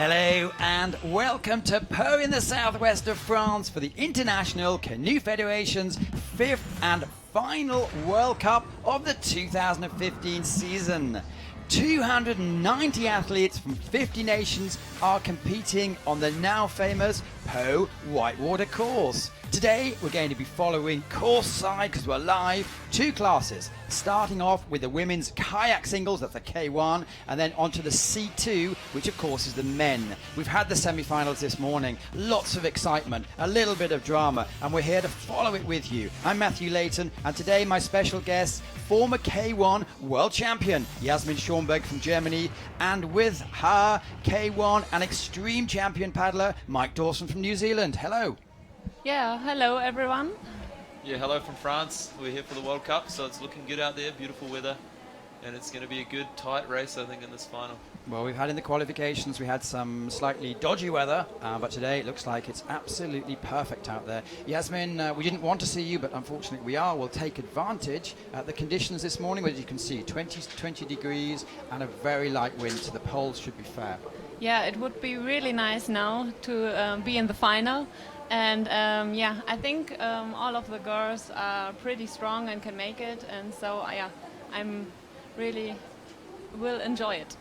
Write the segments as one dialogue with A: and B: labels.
A: Hello and welcome to Pau in the southwest of France for the International Canoe Federation's 5th and final World Cup of the 2015 season. 290 athletes from 50 nations are competing on the now famous Pau Whitewater course. Today we're going to be following course side, because we're live, two classes, starting off with the women's kayak singles, that's the K1, and then onto the C2, which of course is the men. We've had the semi-finals this morning, lots of excitement, a little bit of drama, and we're here to follow it with you. I'm Matthew Layton, and today my special guest, former K1 world champion Jasmin Schomburg from Germany, and with her K1 and extreme champion paddler Mike Dawson from New Zealand. Hello.
B: Yeah, hello everyone.
C: Yeah, hello from France. We're here for the World Cup, so it's looking good out there, beautiful weather, and it's going to be a good, tight race, I think, in this final.
A: Well, we've had in the qualifications, we had some slightly dodgy weather, but today it looks like it's absolutely perfect out there. Jasmin, we didn't want to see you, but unfortunately we are. We'll take advantage. The conditions this morning, as you can see, 20 degrees and a very light wind, so the poles should be fair.
B: Yeah, it would be really nice now to be in the final. And yeah, I think all of the girls are pretty strong and can make it, and so yeah, I'm really will enjoy it.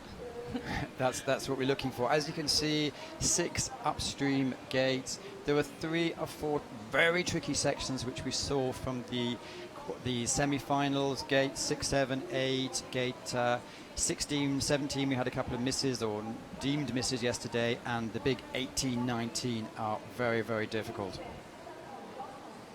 A: That's what we're looking for. As you can see, 6 upstream gates. There were 3 or 4 very tricky sections which we saw from the semi-finals. Gate 6, 7, 8, gate 16, 17, we had a couple of misses or deemed misses yesterday, and the big 18, 19 are very, very difficult.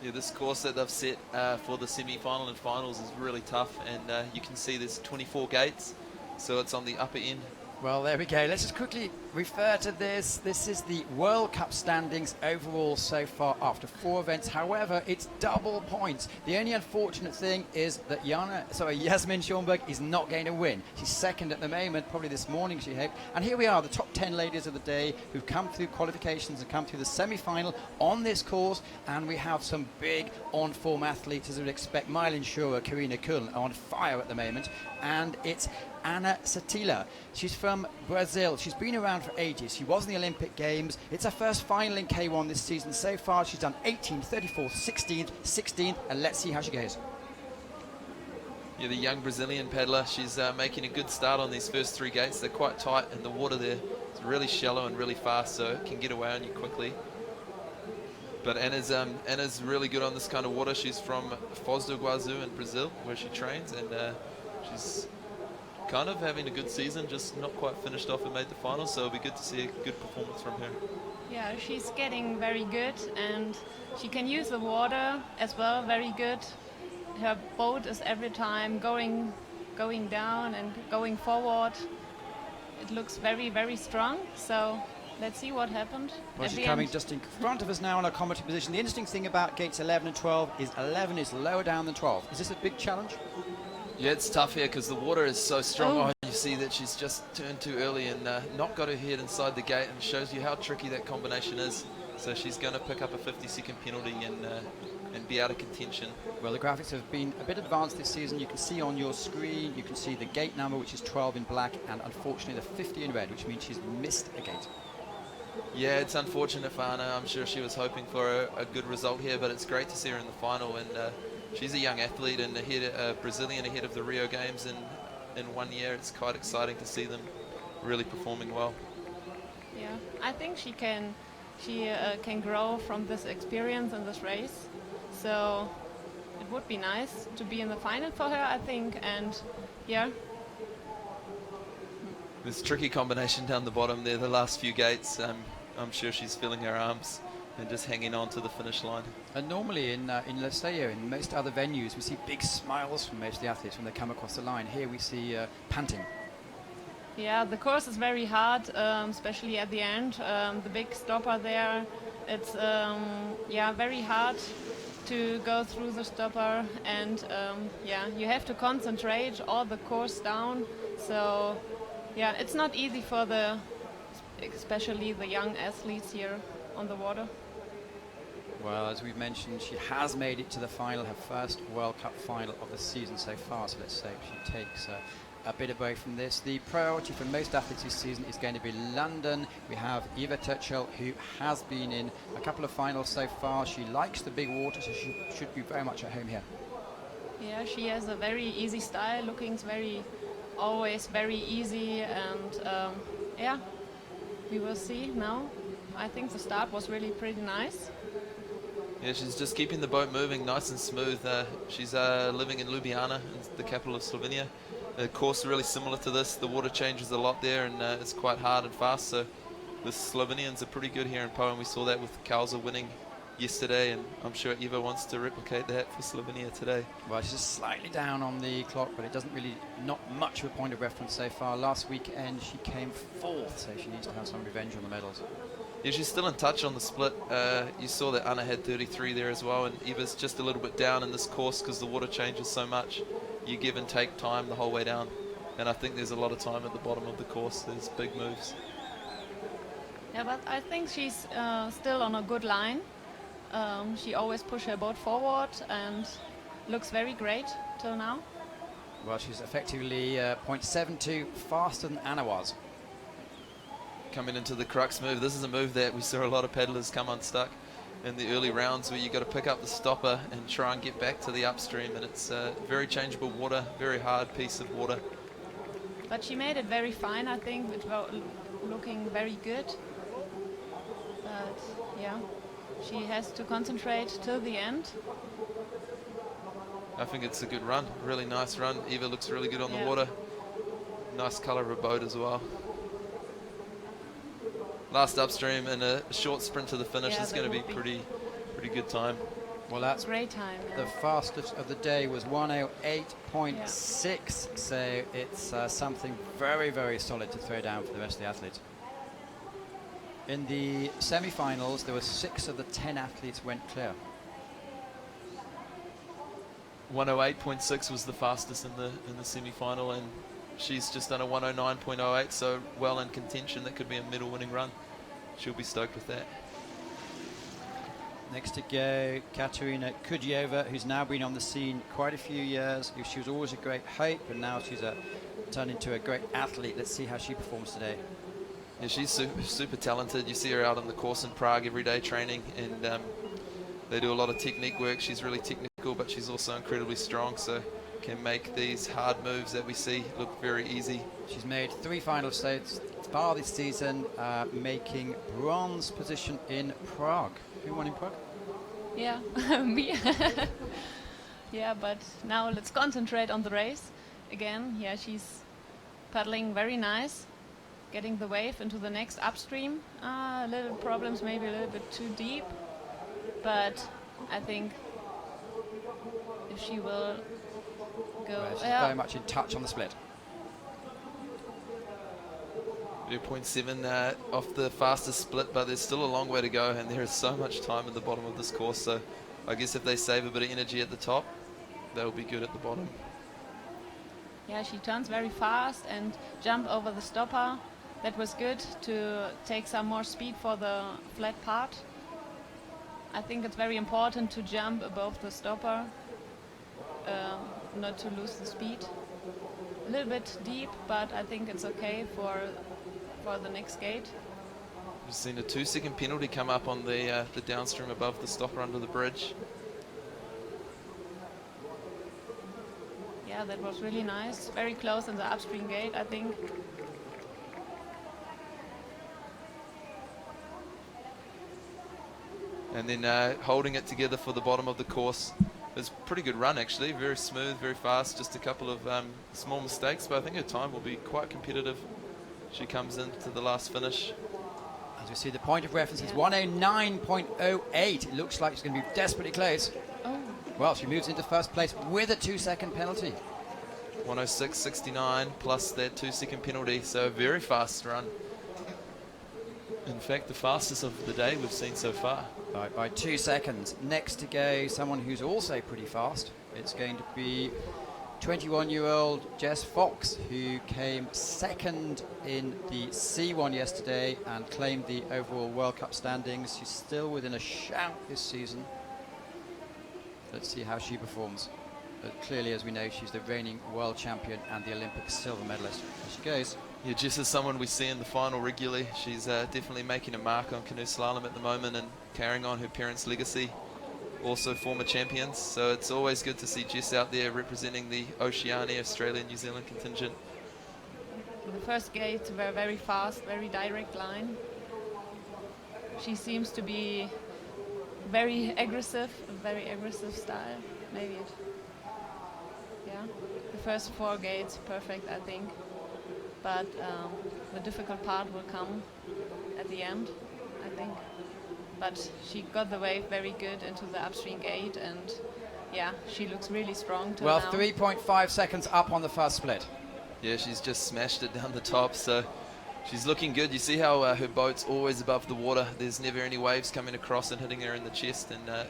C: Yeah, this course that they've set for the semi-final and finals is really tough, and you can see there's 24 gates, so it's on the upper end.
A: Well, there we go. Let's just quickly refer to this. This is the World Cup standings overall so far after 4 events. However, it's double points. The only unfortunate thing is that Jasmin Schomburg is not going to win. She's second at the moment, probably this morning she hoped. And here we are, the top 10 ladies of the day who've come through qualifications and come through the semi-final on this course. And we have some big on-form athletes, as we would expect. Mylin Shura, Karina Kuhn on fire at the moment. And it's Anna Satila. She's from Brazil. She's been around for ages. She was in the Olympic Games. It's her first final in K1 this season. So far, she's done 18th, 34th, 16th, 16th, and let's see how she goes.
C: Yeah, the young Brazilian paddler, she's making a good start on these first 3 gates. They're quite tight, and the water there is really shallow and really fast, so it can get away on you quickly. But Anna's really good on this kind of water. She's from Foz do Iguaçu in Brazil, where she trains, and she's kind of having a good season, just not quite finished off and made the final, so it'll be good to see a good performance from her.
B: Yeah, she's getting very good, and she can use the water as well very good. Her boat is every time going down and going forward. It looks very, very strong, so let's see what happened.
A: Well, she's coming just in front of us now in our commentary position. The interesting thing about gates 11 and 12 is 11 is lower down than 12. Is this a big challenge?
C: Yeah, it's tough here because the water is so strong. Oh, you see that she's just turned too early and not got her head inside the gate, and shows you how tricky that combination is. So she's going to pick up a 50-second penalty and be out of contention.
A: Well, the graphics have been a bit advanced this season. You can see on your screen, you can see the gate number, which is 12 in black, and unfortunately the 50 in red, which means she's missed a gate.
C: Yeah, it's unfortunate for Anna. I'm sure she was hoping for a good result here, but it's great to see her in the final, and she's a young athlete and Brazilian ahead of the Rio Games in 1 year. It's quite exciting to see them really performing well.
B: Yeah, I think she can grow from this experience in this race. So it would be nice to be in the final for her, I think, and yeah.
C: This tricky combination down the bottom there, the last few gates, I'm sure she's feeling her arms and just hanging on to the finish line.
A: And normally in let's say in most other venues, we see big smiles from most of the athletes when they come across the line. Here we see panting.
B: Yeah, the course is very hard, especially at the end. The big stopper there, it's yeah, very hard to go through the stopper, and yeah, you have to concentrate all the course down. So yeah, it's not easy for especially the young athletes here on the water.
A: Well, as we've mentioned, she has made it to the final, her first World Cup final of the season so far. So let's say she takes a bit away from this. The priority for most athletes this season is going to be London. We have Eva Tuchel, who has been in a couple of finals so far. She likes the big water, so she should be very much at home here.
B: Yeah, she has a very easy style, looking always very easy, and yeah, we will see now. I think the start was really pretty nice.
C: Yeah, she's just keeping the boat moving nice and smooth. She's living in Ljubljana, the capital of Slovenia. The course is really similar to this. The water changes a lot there, and it's quite hard and fast. So the Slovenians are pretty good here in Poland. We saw that with Kauza winning yesterday, and I'm sure Eva wants to replicate that for Slovenia today.
A: Well, she's just slightly down on the clock, but it doesn't really, not much of a point of reference so far. Last weekend she came 4th, so she needs to have some revenge on the medals.
C: Yeah, she's still in touch on the split. You saw that Anna had 33 there as well, and Eva's just a little bit down in this course because the water changes so much. You give and take time the whole way down, and I think there's a lot of time at the bottom of the course. There's big moves.
B: Yeah, but I think she's still on a good line. She always pushes her boat forward and looks very great till now.
A: Well, she's effectively 0.72 faster than Anna was.
C: Coming into the crux move, this is a move that we saw a lot of paddlers come unstuck in the early rounds, where you got to pick up the stopper and try and get back to the upstream, and it's very changeable water, very hard piece of water.
B: But she made it very fine, I think, it was looking very good. But yeah, she has to concentrate till the end.
C: I think it's a good run, really nice run. Eva looks really good on the water. Nice colour of her boat as well. Last upstream and a short sprint to the finish. It's going to be pretty good time.
A: Well, that's
B: great time.
A: The fastest of the day was 1:08.6, so it's something very, very solid to throw down for the rest of the athletes. In the semi-finals, there were 6 of the 10 athletes went clear.
C: 1:08.6 was the fastest in the semi-final, and she's just done a 1:09.08, so well in contention. That could be a medal winning run. She'll be stoked with that.
A: Next to go, Katerina Kudyova, who's now been on the scene quite a few years. She was always a great hope, and now she's turned into a great athlete. Let's see how she performs today.
C: Yeah, she's super talented. You see her out on the course in Prague every day training, and they do a lot of technique work. She's really technical, but she's also incredibly strong, so can make these hard moves that we see look very easy.
A: She's made 3 final stages far this season, making bronze position in Prague. Who won in Prague?
B: Yeah, me. Yeah, but now let's concentrate on the race again. Yeah, she's paddling very nice, getting the wave into the next upstream. Little problems, maybe a little bit too deep, but I think if she will go...
A: Well, she's very much in touch on the split.
C: 0.7 off the fastest split, but there's still a long way to go, and there is so much time at the bottom of this course, so I guess if they save a bit of energy at the top, they'll be good at the bottom.
B: Yeah, she turns very fast and jump over the stopper. That was good to take some more speed for the flat part. I think it's very important to jump above the stopper, not to lose the speed. A little bit deep, but I think it's okay for the next gate.
C: We've seen a 2-second penalty come up on the downstream above the stopper under the bridge.
B: Yeah, that was really nice. Very close in the upstream gate, I think.
C: And then holding it together for the bottom of the course. It's a pretty good run, actually. Very smooth, very fast. Just a couple of small mistakes, but I think her time will be quite competitive. She comes into the last finish.
A: As we see, the point of reference is 1:09.08. It looks like she's going to be desperately close.
B: Oh.
A: Well, she moves into first place with a 2-second penalty.
C: 1:06.69 plus that 2-second penalty, so a very fast run. In fact, the fastest of the day we've seen so far.
A: By 2 seconds. Next to go, someone who's also pretty fast. It's going to be 21-year-old Jess Fox, who came second in the C1 yesterday and claimed the overall World Cup standings. She's still within a shout this season. Let's see how she performs. But clearly, as we know, she's the reigning world champion and the Olympic silver medalist. There she goes.
C: Yeah, Jess is someone we see in the final regularly. She's definitely making a mark on canoe slalom at the moment and carrying on her parents' legacy. Also former champions, so it's always good to see Jess out there representing the Oceania, Australia, New Zealand contingent.
B: The first gates were very fast, very direct line. She seems to be very aggressive style. Maybe it. Yeah, the first 4 gates perfect, I think. But the difficult part will come at the end, I think. But she got the wave very good into the upstream gate, and yeah, she looks really strong till
A: Well,
B: now.
A: 3.5 seconds up on the first split.
C: Yeah, she's just smashed it down the top, so she's looking good. You see how her boat's always above the water. There's never any waves coming across and hitting her in the chest, and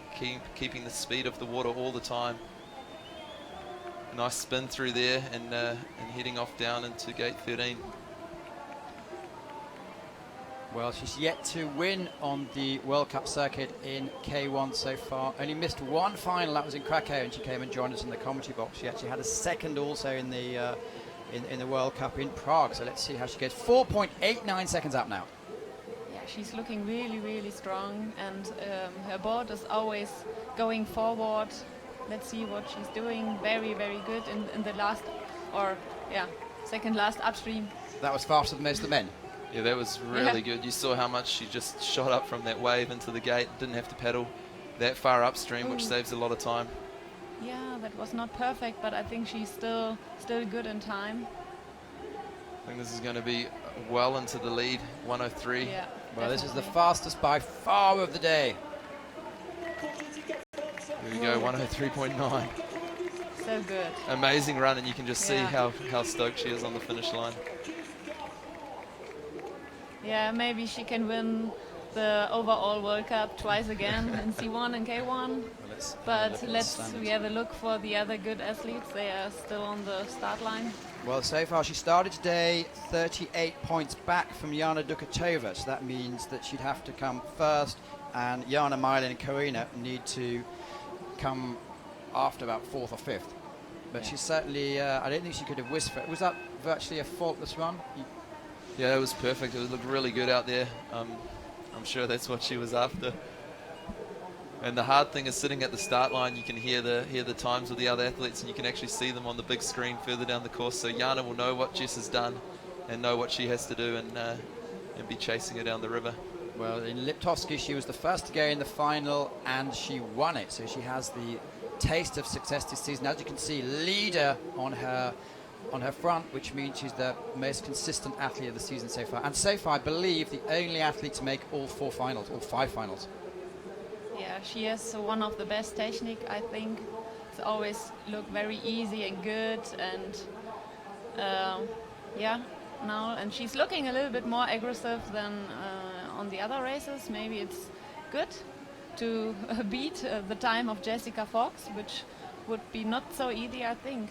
C: keeping the speed of the water all the time. Nice spin through there, and heading off down into gate 13.
A: Well, she's yet to win on the World Cup circuit in K1 so far. Only missed one final, that was in Krakow, and she came and joined us in the commentary box. She actually had a second also in the World Cup in Prague. So let's see how she goes. 4.89 seconds up now.
B: Yeah, she's looking really strong, and her boat is always going forward. Let's see what she's doing. Very good in the last, second last upstream.
A: That was faster than most of the men.
C: Yeah, that was really good. You saw how much she just shot up from that wave into the gate. Didn't have to paddle that far upstream, which saves a lot of time.
B: Yeah, that was not perfect, but I think she's still good in time.
C: I think this is going to be well into the lead, 103.
B: Yeah,
A: well, this is the fastest by far of the day.
C: Here we go, 103.9.
B: So good.
C: Amazing run, and you can just see how stoked she is on the finish line.
B: Yeah, maybe she can win the overall World Cup twice again in C1 and K1.
A: Well,
B: but let's have a look for the other good athletes. They are still on the start line.
A: Well, so far she started today 38 points back from Jana Dukatova, so that means that she'd have to come first, and Jana, Mylin and Karina need to come after about 4th or 5th. But she's certainly, I don't think she could have whisked for it. Was that virtually a faultless run?
C: Yeah, it was perfect. It looked really good out there. I'm sure that's what she was after. And the hard thing is sitting at the start line, you can hear the times of the other athletes, and you can actually see them on the big screen further down the course. So Jana will know what Jess has done and know what she has to do, and be chasing her down the river.
A: Well, in Liptovsky, she was the first to go in the final, and she won it. So she has the taste of success this season. As you can see, leader on her front, which means she's the most consistent athlete of the season so far. And so far, I believe, the only athlete to make all 4 finals, all 5 finals.
B: Yeah, she has one of the best technique, I think. It's always look very easy and good, and and she's looking a little bit more aggressive than on the other races. Maybe it's good to beat the time of Jessica Fox, which would be not so easy, I think.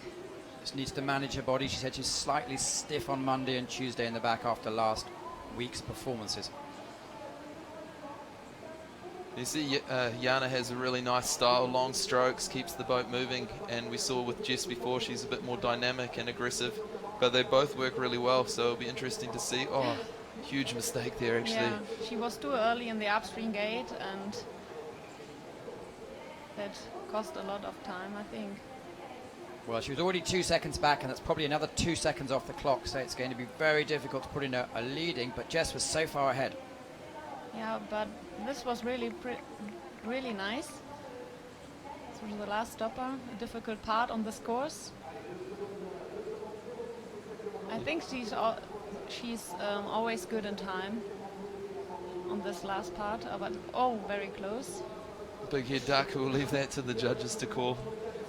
A: Just needs to manage her body. She said she's slightly stiff on Monday and Tuesday in the back after last week's performances.
C: You see, Jana has a really nice style, long strokes, keeps the boat moving, and we saw with Jess before, she's a bit more dynamic and aggressive, but they both work really well, so it'll be interesting to see. Oh, huge mistake there, actually.
B: Yeah, she was too early in the upstream gate, and that cost a lot of time, I think.
A: Well, she was already 2 seconds back, and that's probably another 2 seconds off the clock, so it's going to be very difficult to put in a leading, but Jess was so far ahead.
B: Yeah, but this was really nice. This was the last stopper, a difficult part on this course. I think she's always good in time on this last part, but very close.
C: Big head duck, we'll leave that to the judges to call.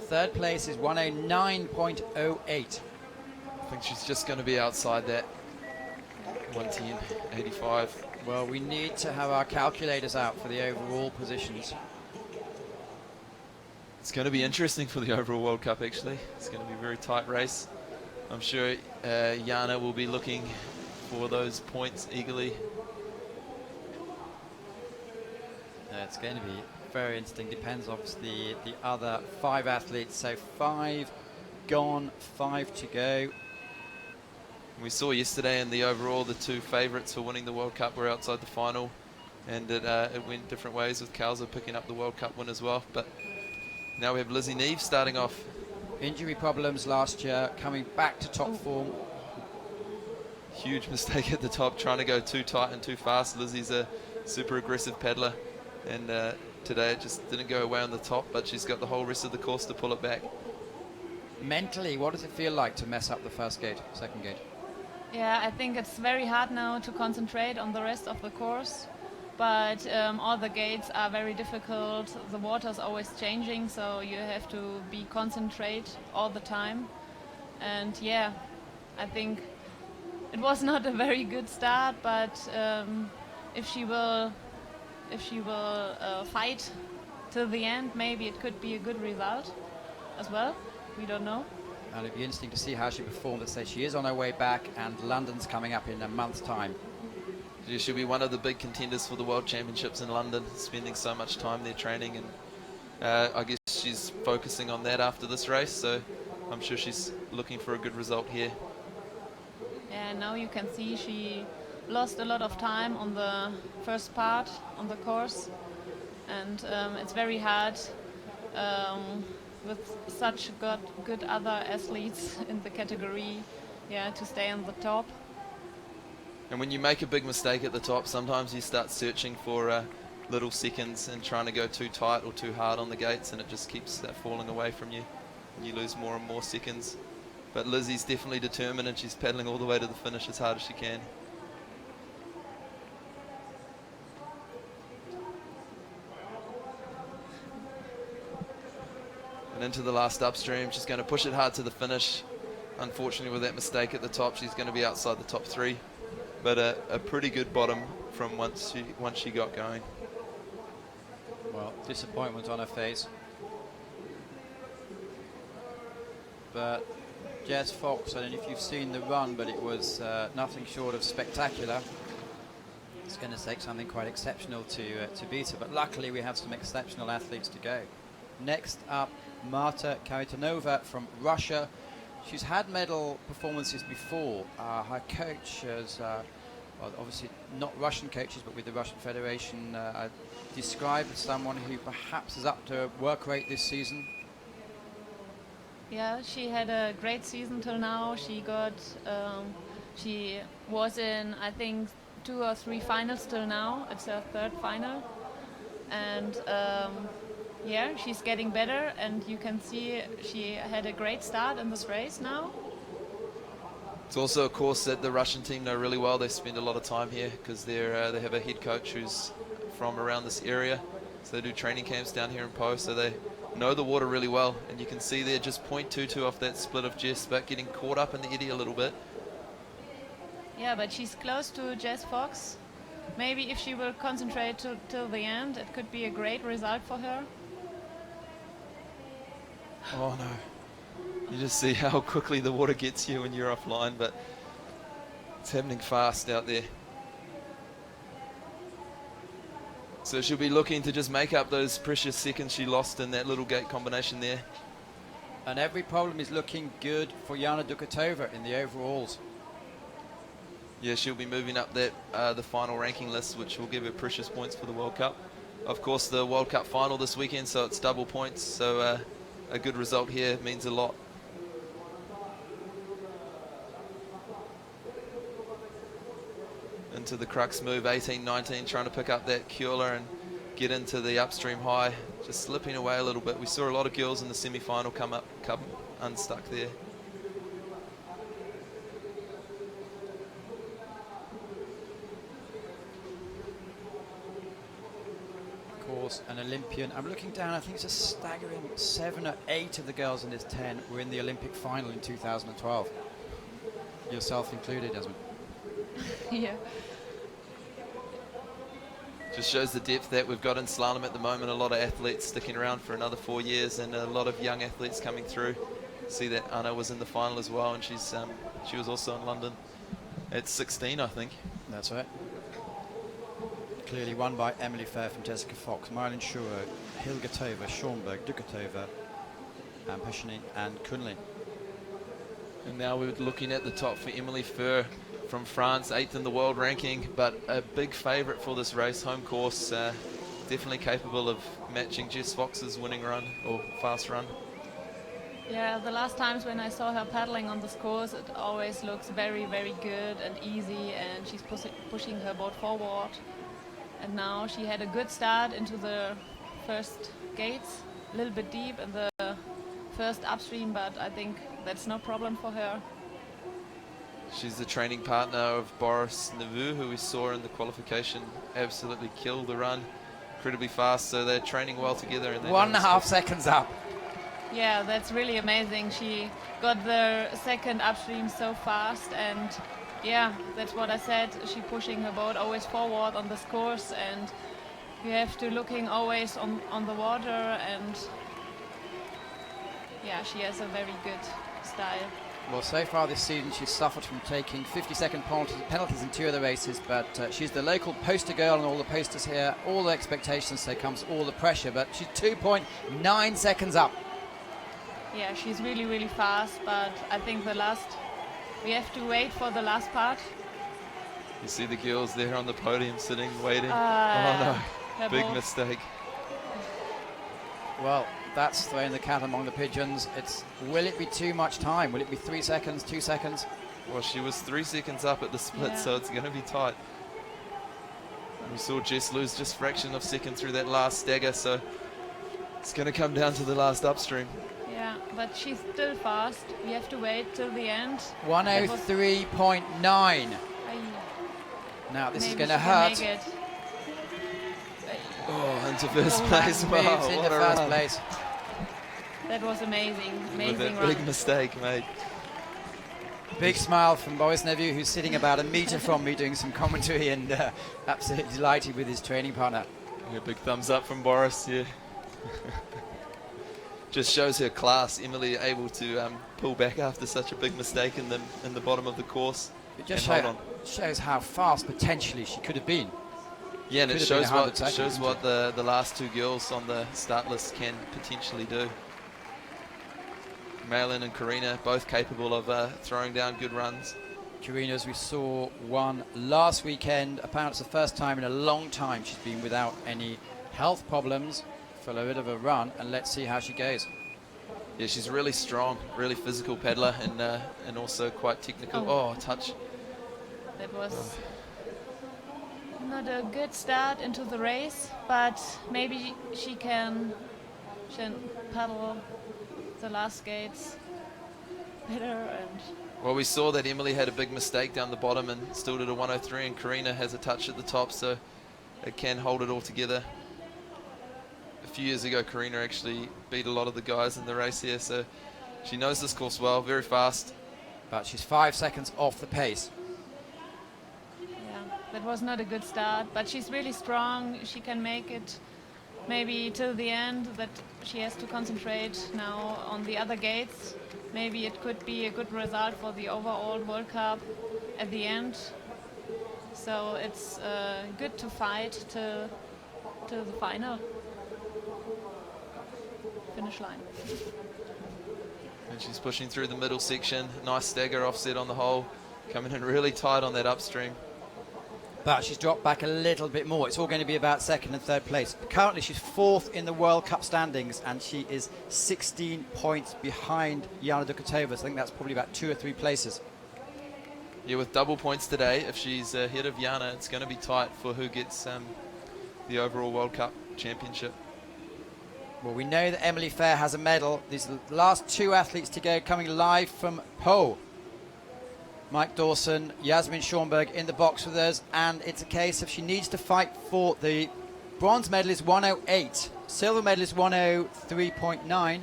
A: Third place is 109.08.
C: I think she's just going to be outside that. 110.85.
A: Well, we need to have our calculators out for the overall positions.
C: It's going to be interesting for the overall World Cup, actually. It's going to be a very tight race. I'm sure Jana will be looking for those points eagerly.
A: It's going to be very interesting. Depends, obviously, the other 5 athletes. So 5 gone, 5 to go.
C: We saw yesterday in the overall, the 2 favourites for winning the World Cup were outside the final, and it went different ways with Kauser picking up the World Cup win as well. But now we have Lizzie Neve starting off.
A: Injury problems last year, coming back to top form.
C: Huge mistake at the top, trying to go too tight and too fast. Lizzie's a super aggressive paddler, and today it just didn't go away on the top, but she's got the whole rest of the course to pull it back.
A: Mentally, what does it feel like to mess up the first gate, second gate?
B: Yeah, I think it's very hard now to concentrate on the rest of the course, but all the gates are very difficult. The water's always changing, so you have to be concentrate all the time. And yeah, I think it was not a very good start, but if she will fight till the end, maybe it could be a good result as well. We don't know.
A: And it'd be interesting to see how she performed. Let's say she is on her way back, and London's coming up in a month's time.
C: She'll be one of the big contenders for the World Championships in London, spending so much time there training, and I guess she's focusing on that after this race, so I'm sure she's looking for a good result here.
B: Yeah, now you can see she lost a lot of time on the first part on the course, and it's very hard with such good other athletes in the category, yeah, to stay on the top.
C: And when you make a big mistake at the top, sometimes you start searching for little seconds and trying to go too tight or too hard on the gates, and it just keeps falling away from you, and you lose more and more seconds. But Lizzie's definitely determined, and she's paddling all the way to the finish as hard as she can. And into the last upstream, she's going to push it hard to the finish. Unfortunately, with that mistake at the top, she's going to be outside the top 3. But a pretty good bottom from once she got going.
A: Well, disappointment on her face. But Jess Fox, I don't know if you've seen the run, but it was nothing short of spectacular. It's going to take something quite exceptional to beat her, but luckily we have some exceptional athletes to go. Next up, Marta Karitanova from Russia. She's had medal performances before. Her coach is, well, obviously not Russian coaches, but with the Russian Federation, described as someone who perhaps is up to work rate this season.
B: Yeah, she had a great season till now. She was in, I think, 2 or 3 finals till now. It's her 3rd final. And yeah, she's getting better, and you can see she had a great start in this race now.
C: It's also a course that the Russian team know really well. They spend a lot of time here because they have a head coach who's from around this area. So they do training camps down here in Po, so they know the water really well. And you can see there just 0.22 off that split of Jess, but getting caught up in the eddy a little bit.
B: Yeah, but she's close to Jess Fox. Maybe if she will concentrate till the end, it could be a great result for her.
C: Oh no. You just see how quickly the water gets you when you're offline, but it's happening fast out there. So she'll be looking to just make up those precious seconds she lost in that little gate combination there.
A: And every problem is looking good for Jana Dukatova in the overalls.
C: Yeah, she'll be moving up that the final ranking list, which will give her precious points for the World Cup. Of course, the World Cup final this weekend, so it's double points. So a good result here means a lot. Into the crux move, 18-19, trying to pick up that curler and get into the upstream high. Just slipping away a little bit. We saw a lot of girls in the semi-final come unstuck there.
A: An Olympian. I'm looking down, I think it's a staggering 7 or 8 of the girls in this 10 were in the Olympic final in 2012. Yourself included, Desmond.
B: Yeah.
C: Just shows the depth that we've got in slalom at the moment. A lot of athletes sticking around for another 4 years, and a lot of young athletes coming through. See that Anna was in the final as well, and she was also in London at 16, I think.
A: That's right. clearly won by Emily Fair from Jessica Fox, Marilyn Shuro, Hilgertova, Schornberg, Dukatova, and Peshini and Kunli.
C: And now we're looking at the top for Emily Fair from France, 8th in the world ranking, but a big favourite for this race, home course, definitely capable of matching Jess Fox's winning run or fast run.
B: Yeah, the last times when I saw her paddling on this course, it always looks very, very good and easy, and she's pushing her boat forward. And now she had a good start into the first gates, a little bit deep in the first upstream, but I think that's no problem for her.
C: She's the training partner of Boris Navu, who we saw in the qualification absolutely kill the run, incredibly fast, so they're training well together. And
A: 1.5 seconds up.
B: Yeah, that's really amazing. She got the second upstream so fast, and yeah, that's what I said. She's pushing her boat always forward on this course, and you have to looking always on the water, and yeah, she has a very good style.
A: Well, so far this season she's suffered from taking 50-second penalties in 2 of the races, but she's the local poster girl on all the posters here, all the expectations, so comes all the pressure, but she's 2.9 seconds up.
B: Yeah, she's really, really fast, but I think we have to wait for the last part.
C: You see the girls there on the podium sitting, waiting.
B: Her
C: Oh no, big
B: boat.
C: mistake.
A: Well, that's throwing the cat among the pigeons. Will it be too much time? Will it be 3 seconds, 2 seconds?
C: Well, she was 3 seconds up at the split,
B: Yeah.
C: so it's going to be tight. We saw Jess lose just a fraction of a second through that last stagger, so it's going to come down to the last upstream.
B: Yeah, but she's still fast. We have to wait till the end.
A: 103.9. Now this is
B: Maybe
A: going to
B: she can
A: hurt.
B: make it.
C: Oh, into first
B: Oh,
C: place.
A: Moves
C: Wow,
A: into
C: what a
A: first
C: run.
A: place.
B: That was amazing,
C: With
B: amazing
C: that
B: run.
C: big mistake made.
A: Big smile from Boris Nevu, who's sitting about a metre from me doing some commentary and absolutely delighted with his training partner.
C: Yeah, big thumbs up from Boris, yeah. Just shows her class. Emily able to pull back after such a big mistake in the bottom of the course.
A: It just
C: And hold
A: shows how fast potentially she could have been.
C: Yeah, and it
A: Could have been
C: shows
A: 100 seconds,
C: shows
A: isn't
C: what the last 2 girls on the start list can potentially do. Marilyn and Karina both capable of throwing down good runs.
A: Karina, as we saw, won last weekend. Apparently it's the first time in a long time she's been without any health problems for a bit of a run, and let's see how she goes.
C: Yeah, she's really strong, really physical paddler, and also quite technical. Oh, touch.
B: That was not a good start into the race, but maybe she can paddle the last gates better. And
C: Well, we saw that Emily had a big mistake down the bottom and still did a 103, and Karina has a touch at the top, so it can hold it all together. A few years ago, Karina actually beat a lot of the guys in the race here, so she knows this course well, very fast.
A: But she's 5 seconds off the pace.
B: yeah, that was not a good start, but she's really strong. She can make it maybe till the end, that she has to concentrate now on the other gates. Maybe it could be a good result for the overall World Cup at the end. So it's good to fight till the final finish line.
C: And she's pushing through the middle section. Nice stagger offset on the hole. Coming in really tight on that upstream.
A: But she's dropped back a little bit more. It's all going to be about 2nd and 3rd place. Currently she's 4th in the World Cup standings, and she is 16 points behind Jana Dukatova. So I think that's probably about 2 or 3 places.
C: Yeah, with double points today, if she's ahead of Jana, it's going to be tight for who gets the overall World Cup championship.
A: Well, we know that Emily Fair has a medal. These are the last 2 athletes to go, coming live from Po. Mike Dawson, Yasmin Schornberg in the box with us, and it's a case of she needs to fight for the bronze medal is 108, silver medal is 103.9.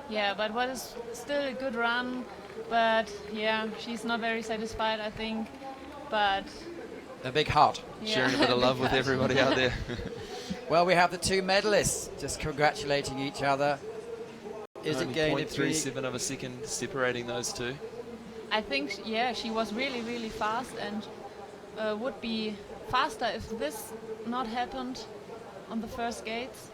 B: Yeah, but what is still a good run. But yeah, she's not very satisfied, I think. But
A: A big heart.
B: yeah,
C: Sharing a bit of love with everybody out there.
A: Well, we have the 2 medalists just congratulating each other. Is it going to be...
C: 0.37 of a second separating those 2.
B: I think, yeah, she was really, really fast and would be faster if this not happened on the first gates.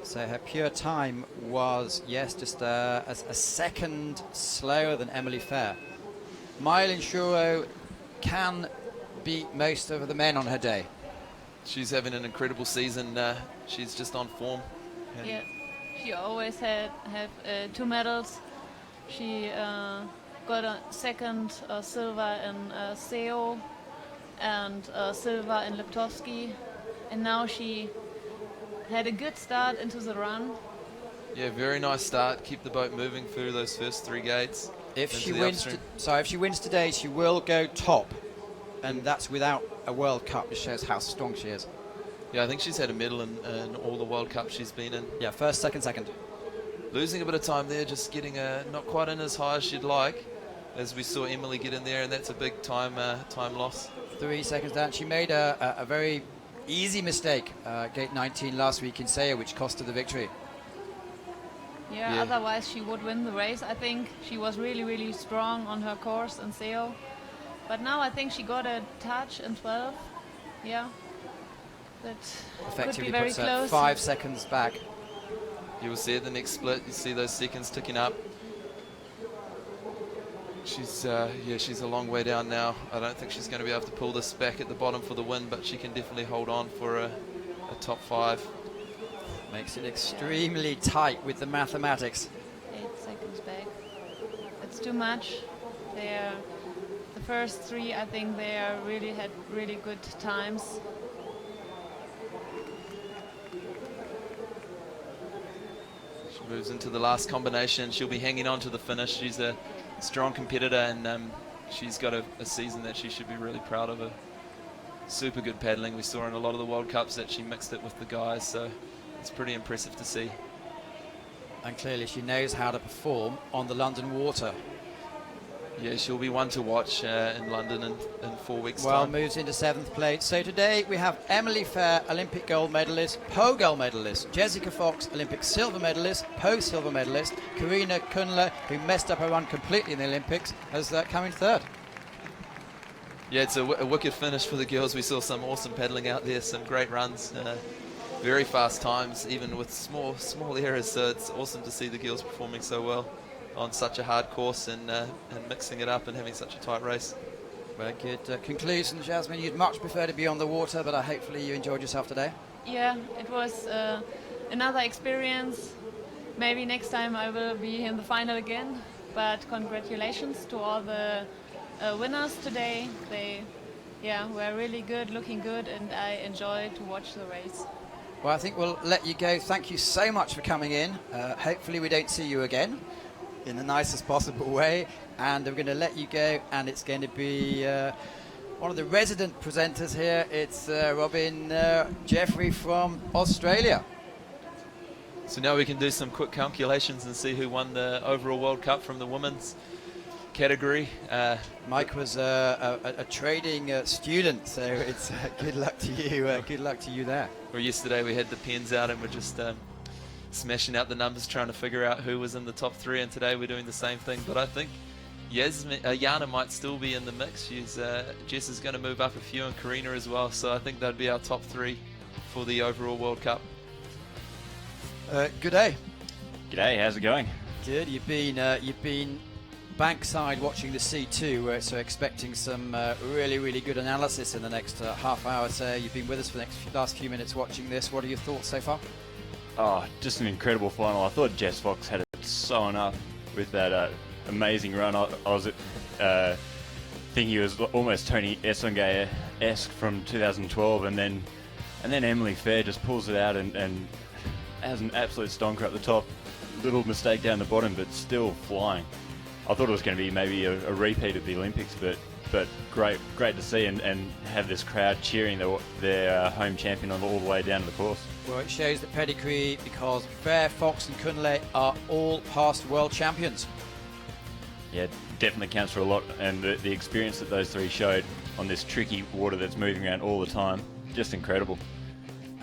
A: So her pure time was, yes, just a second slower than Emily Fair. Mile Inshuro can beat most of the men on her day.
C: She's having an incredible season. She's just on form. And
B: Yeah, she always have 2 medals. She got a second silver in SEO and silver in Liptovsky, and now she had a good start into the run.
C: Yeah, very nice start. Keep the boat moving through those first 3 gates.
A: If
C: into
A: she
C: the
A: wins,
C: upstream.
A: if she wins today, she will go top, and that's without a World Cup. It shows how strong she is.
C: Yeah, I think she's had a medal in all the World Cups she's been in.
A: Yeah, first, second.
C: Losing a bit of time there, just getting not quite in as high as she'd like, as we saw Emily get in there, and that's a big time loss.
A: 3 seconds down. She made a very easy mistake, gate 19 last week in Seya, which cost her the victory.
B: Yeah, otherwise she would win the race. I think she was really, really strong on her course in SEO. But now I think she got a touch in 12. Yeah. That could be
A: Effectively
B: very
A: puts her
B: close.
A: 5 seconds back.
C: You will see at the next split, you see those seconds ticking up. She's she's a long way down now. I don't think she's going to be able to pull this back at the bottom for the win, but she can definitely hold on for a top 5.
A: Makes it extremely tight with the mathematics.
B: 8 seconds back. It's too much. The first 3, I think they really had really good times.
C: She moves into the last combination. She'll be hanging on to the finish. She's a strong competitor, and she's got a season that she should be really proud of. Her super good paddling. We saw in a lot of the World Cups that she mixed it with the guys, so it's pretty impressive to see.
A: And clearly she knows how to perform on the London water.
C: Yeah, she'll be one to watch in London in 4 weeks'
A: Well,
C: time.
A: moves into 7th place. So today we have Emily Fair, Olympic gold medalist, Poe gold medalist, Jessica Fox, Olympic silver medalist, Poe silver medalist, Karina Kunle, who messed up her run completely in the Olympics, as coming 3rd.
C: Yeah, it's a wicked finish for the girls. We saw some awesome paddling out there, some great runs, very fast times, even with small errors. So it's awesome to see the girls performing so well on such a hard course and mixing it up and having such a tight race.
A: Very good conclusion, Jasmine. You'd much prefer to be on the water, but hopefully you enjoyed yourself today.
B: Yeah, it was another experience. Maybe next time I will be in the final again. But congratulations to all the winners today. They were really good, looking good, and I enjoyed to watch the race.
A: Well, I think we'll let you go. Thank you so much for coming in. Hopefully we don't see you again in the nicest possible way. And we're going to let you go, and it's going to be one of the resident presenters here. It's Robin Jeffrey from Australia.
C: So now we can do some quick calculations and see who won the overall World Cup from the women's category.
A: Mike was a trading student, so it's good luck to you. Good luck to you there.
C: Well, yesterday we had the pens out and we're just smashing out the numbers, trying to figure out who was in the top 3, and today we're doing the same thing. But I think Jana might still be in the mix. Jess is going to move up a few, and Karina as well. So I think that'd be our top 3 for the overall World Cup.
A: Good day.
D: G'day, how's it going?
A: Good. You've been bankside watching the C2, so expecting some really good analysis in the next half hour. So you've been with us for the last few minutes watching this. What are your thoughts so far?
D: Oh, just an incredible final. I thought Jess Fox had it sewn up with that amazing run. I was thinking he was almost Tony Essonga-esque from 2012, and then Emily Fair just pulls it out and has an absolute stonker up the top. Little mistake down the bottom, but still flying. I thought it was going to be maybe a repeat of the Olympics, but great to see and have this crowd cheering their home champion all the way down to the course.
A: Well, it shows the pedigree, because Fair, Fox and Kunle are all past world champions.
D: Yeah, definitely counts for a lot, and the experience that those 3 showed on this tricky water that's moving around all the time, just incredible.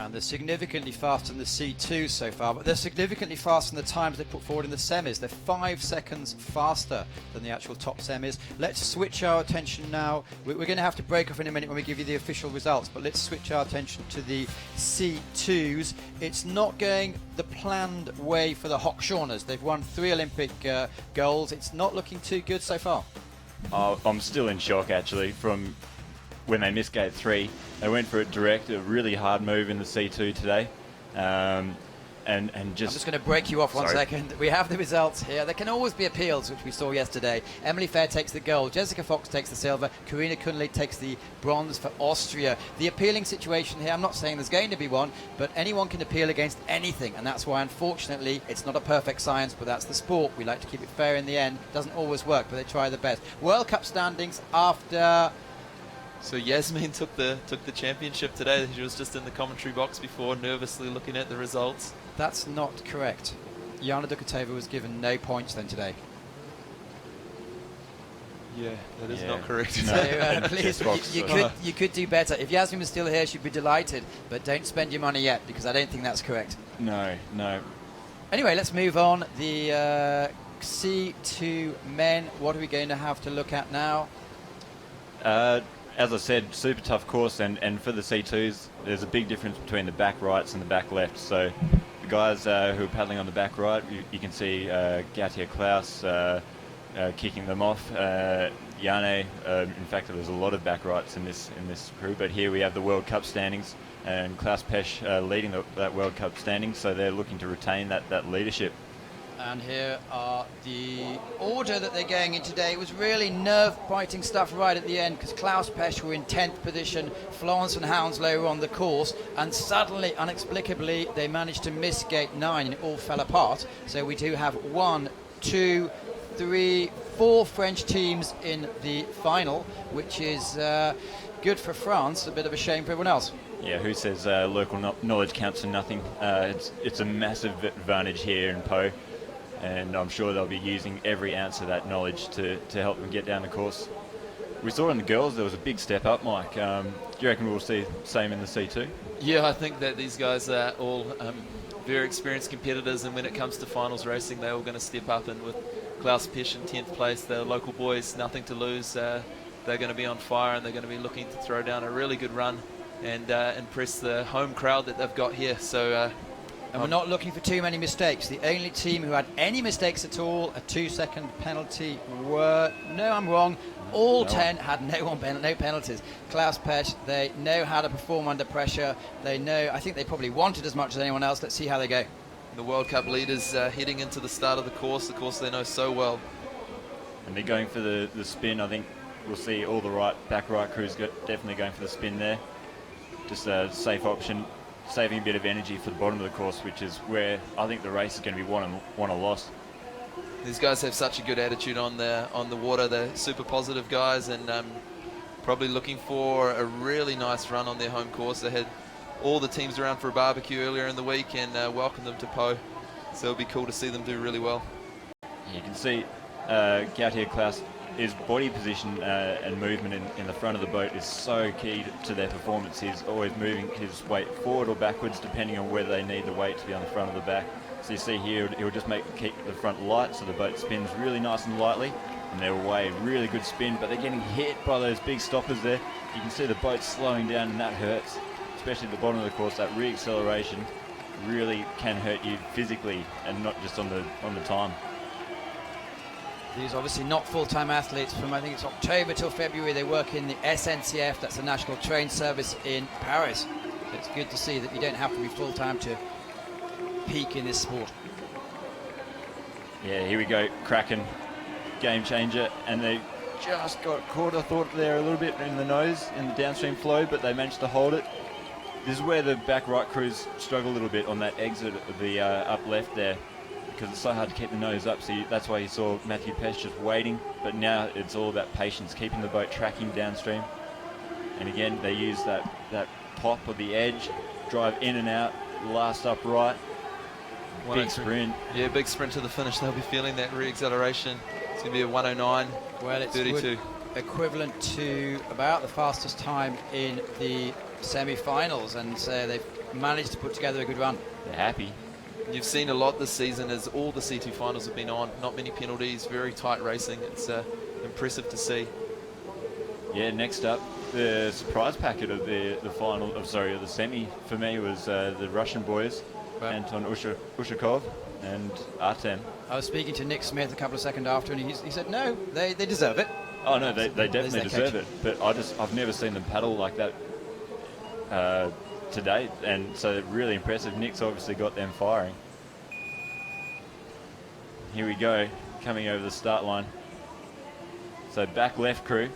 A: And they're significantly faster than the C2 so far, but they're significantly faster than the times they put forward in the semis. They're 5 seconds faster than the actual top semis. Let's switch our attention now. We're going to have to break off in a minute when we give you the official results, but let's switch our attention to the C2s. It's not going the planned way for the Hochschorners. They've won 3 Olympic golds. It's not looking too good so far.
D: I'm still in shock, actually, from when they missed gate 3. They went for it direct, a really hard move in the C2 today. And just...
A: I'm just going to break you off one second. We have the results here. There can always be appeals, which we saw yesterday. Emily Fair takes the gold. Jessica Fox takes the silver. Karina Kunle takes the bronze for Austria. The appealing situation here, I'm not saying there's going to be one, but anyone can appeal against anything. And that's why, unfortunately, it's not a perfect science, but that's the sport. We like to keep it fair in the end. Doesn't always work, but they try the best. World Cup standings after...
C: So Yasmin took the championship today. She was just in the commentary box before, nervously looking at the results.
A: That's not correct. Yana Dukatova was given no points then today.
C: Yeah, that is not correct.
A: No. So, please, you could do better. If Yasmin was still here, she'd be delighted, but don't spend your money yet, because I don't think that's correct.
D: No.
A: Anyway, let's move on. The C2 men, what are we going to have to look at now?
D: As I said, super tough course, and for the C2s, there's a big difference between the back rights and the back left. So the guys who are paddling on the back right, you can see Gautier Klaus kicking them off. Jane, in fact, there's a lot of back rights in this crew, but here we have the World Cup standings, and Klaus Pesch leading that World Cup standing, so they're looking to retain that leadership.
A: And here are the order that they're going in today. It was really nerve-biting stuff right at the end, because Klaus Pesch were in 10th position, Florence and Hounslow were on the course, and suddenly, inexplicably, they managed to miss gate 9 and it all fell apart. So we do have 1, 2, 3, 4 French teams in the final, which is good for France, a bit of a shame for everyone else.
D: Yeah, who says local knowledge counts for nothing? It's a massive advantage here in Po. And I'm sure they'll be using every ounce of that knowledge to help them get down the course. We saw in the girls there was a big step up, Mike. Do you reckon we'll see the same in the C2?
C: Yeah, I think that these guys are all very experienced competitors, and when it comes to finals racing, they're all going to step up. And with Klaus Pesch in 10th place, the local boys, nothing to lose. They're going to be on fire, and they're going to be looking to throw down a really good run and impress the home crowd that they've got here. So.
A: And we're not looking for too many mistakes. The only team who had any mistakes at all, a 2-second penalty, were... No, I'm wrong. All 10 had no penalties. Klaus Pesch, they know how to perform under pressure. They know... I think they probably wanted as much as anyone else. Let's see how they go.
C: The World Cup leaders heading into the start of the course they know so well.
D: And they're going for the spin. I think we'll see all the back right crews definitely going for the spin there. Just a safe option. Saving a bit of energy for the bottom of the course, which is where I think the race is going to be won or lost.
C: These guys have such a good attitude on the water. They're super positive guys, and probably looking for a really nice run on their home course. They had all the teams around for a barbecue earlier in the week and welcomed them to Po. So it'll be cool to see them do really well.
D: You can see Gautier Klaus, his body position and movement in the front of the boat is so key to their performance. He's always moving his weight forward or backwards depending on whether they need the weight to be on the front or the back. So you see here, he'll just keep the front light so the boat spins really nice and lightly, and they're away, really good spin, but they're getting hit by those big stoppers there. You can see the boat slowing down, and that hurts, especially at the bottom of the course. That re-acceleration really can hurt you physically and not just on the time.
A: These obviously not full-time athletes. From I think it's October till February they work in the SNCF, that's the National Train Service in Paris. So it's good to see that you don't have to be full-time to peak in this sport.
D: Yeah, here we go, Kraken, game changer, and they just got caught, I thought, there a little bit in the nose in the downstream flow, but they managed to hold it. This is where the back right crews struggle a little bit on that exit of the up left there, because it's so hard to keep the nose up. So that's why you saw Matthew Pesch just waiting, but now it's all about patience, keeping the boat tracking downstream. And again, they use that pop of the edge, drive in and out, last up right, big sprint.
C: Yeah, big sprint to the finish. They'll be feeling that re-acceleration. It's going to be a 109,
A: well, it's
C: 32.
A: Equivalent to about the fastest time in the semi-finals, and so they've managed to put together a good run.
D: They're happy.
C: You've seen a lot this season as all the C2 finals have been on. Not many penalties, very tight racing. It's impressive to see.
D: Yeah, next up, the surprise packet of the final, of the semi for me was the Russian boys,
A: Wow.
D: Anton Ushakov and Artem.
A: I was speaking to Nick Smith a couple of seconds after, and he said, no, they deserve it.
D: Oh no, they definitely
A: their
D: deserve
A: coach.
D: it. But I've never seen them paddle like that to date, and so really impressive. Nick's obviously got them firing. Here we go, coming over the start line. So back left crew.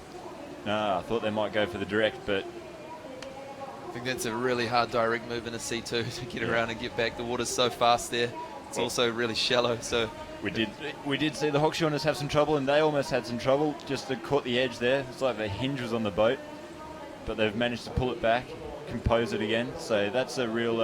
D: No, I thought they might go for the direct, but
C: I think that's a really hard direct move in a C2 to get around and get back. The water's so fast there. It's also really shallow, so
D: we did see the Hochschorners have some trouble, and they almost had some trouble. Just to caught the edge there. It's like the hinge was on the boat, but they've managed to pull it back, compose it again. So that's a real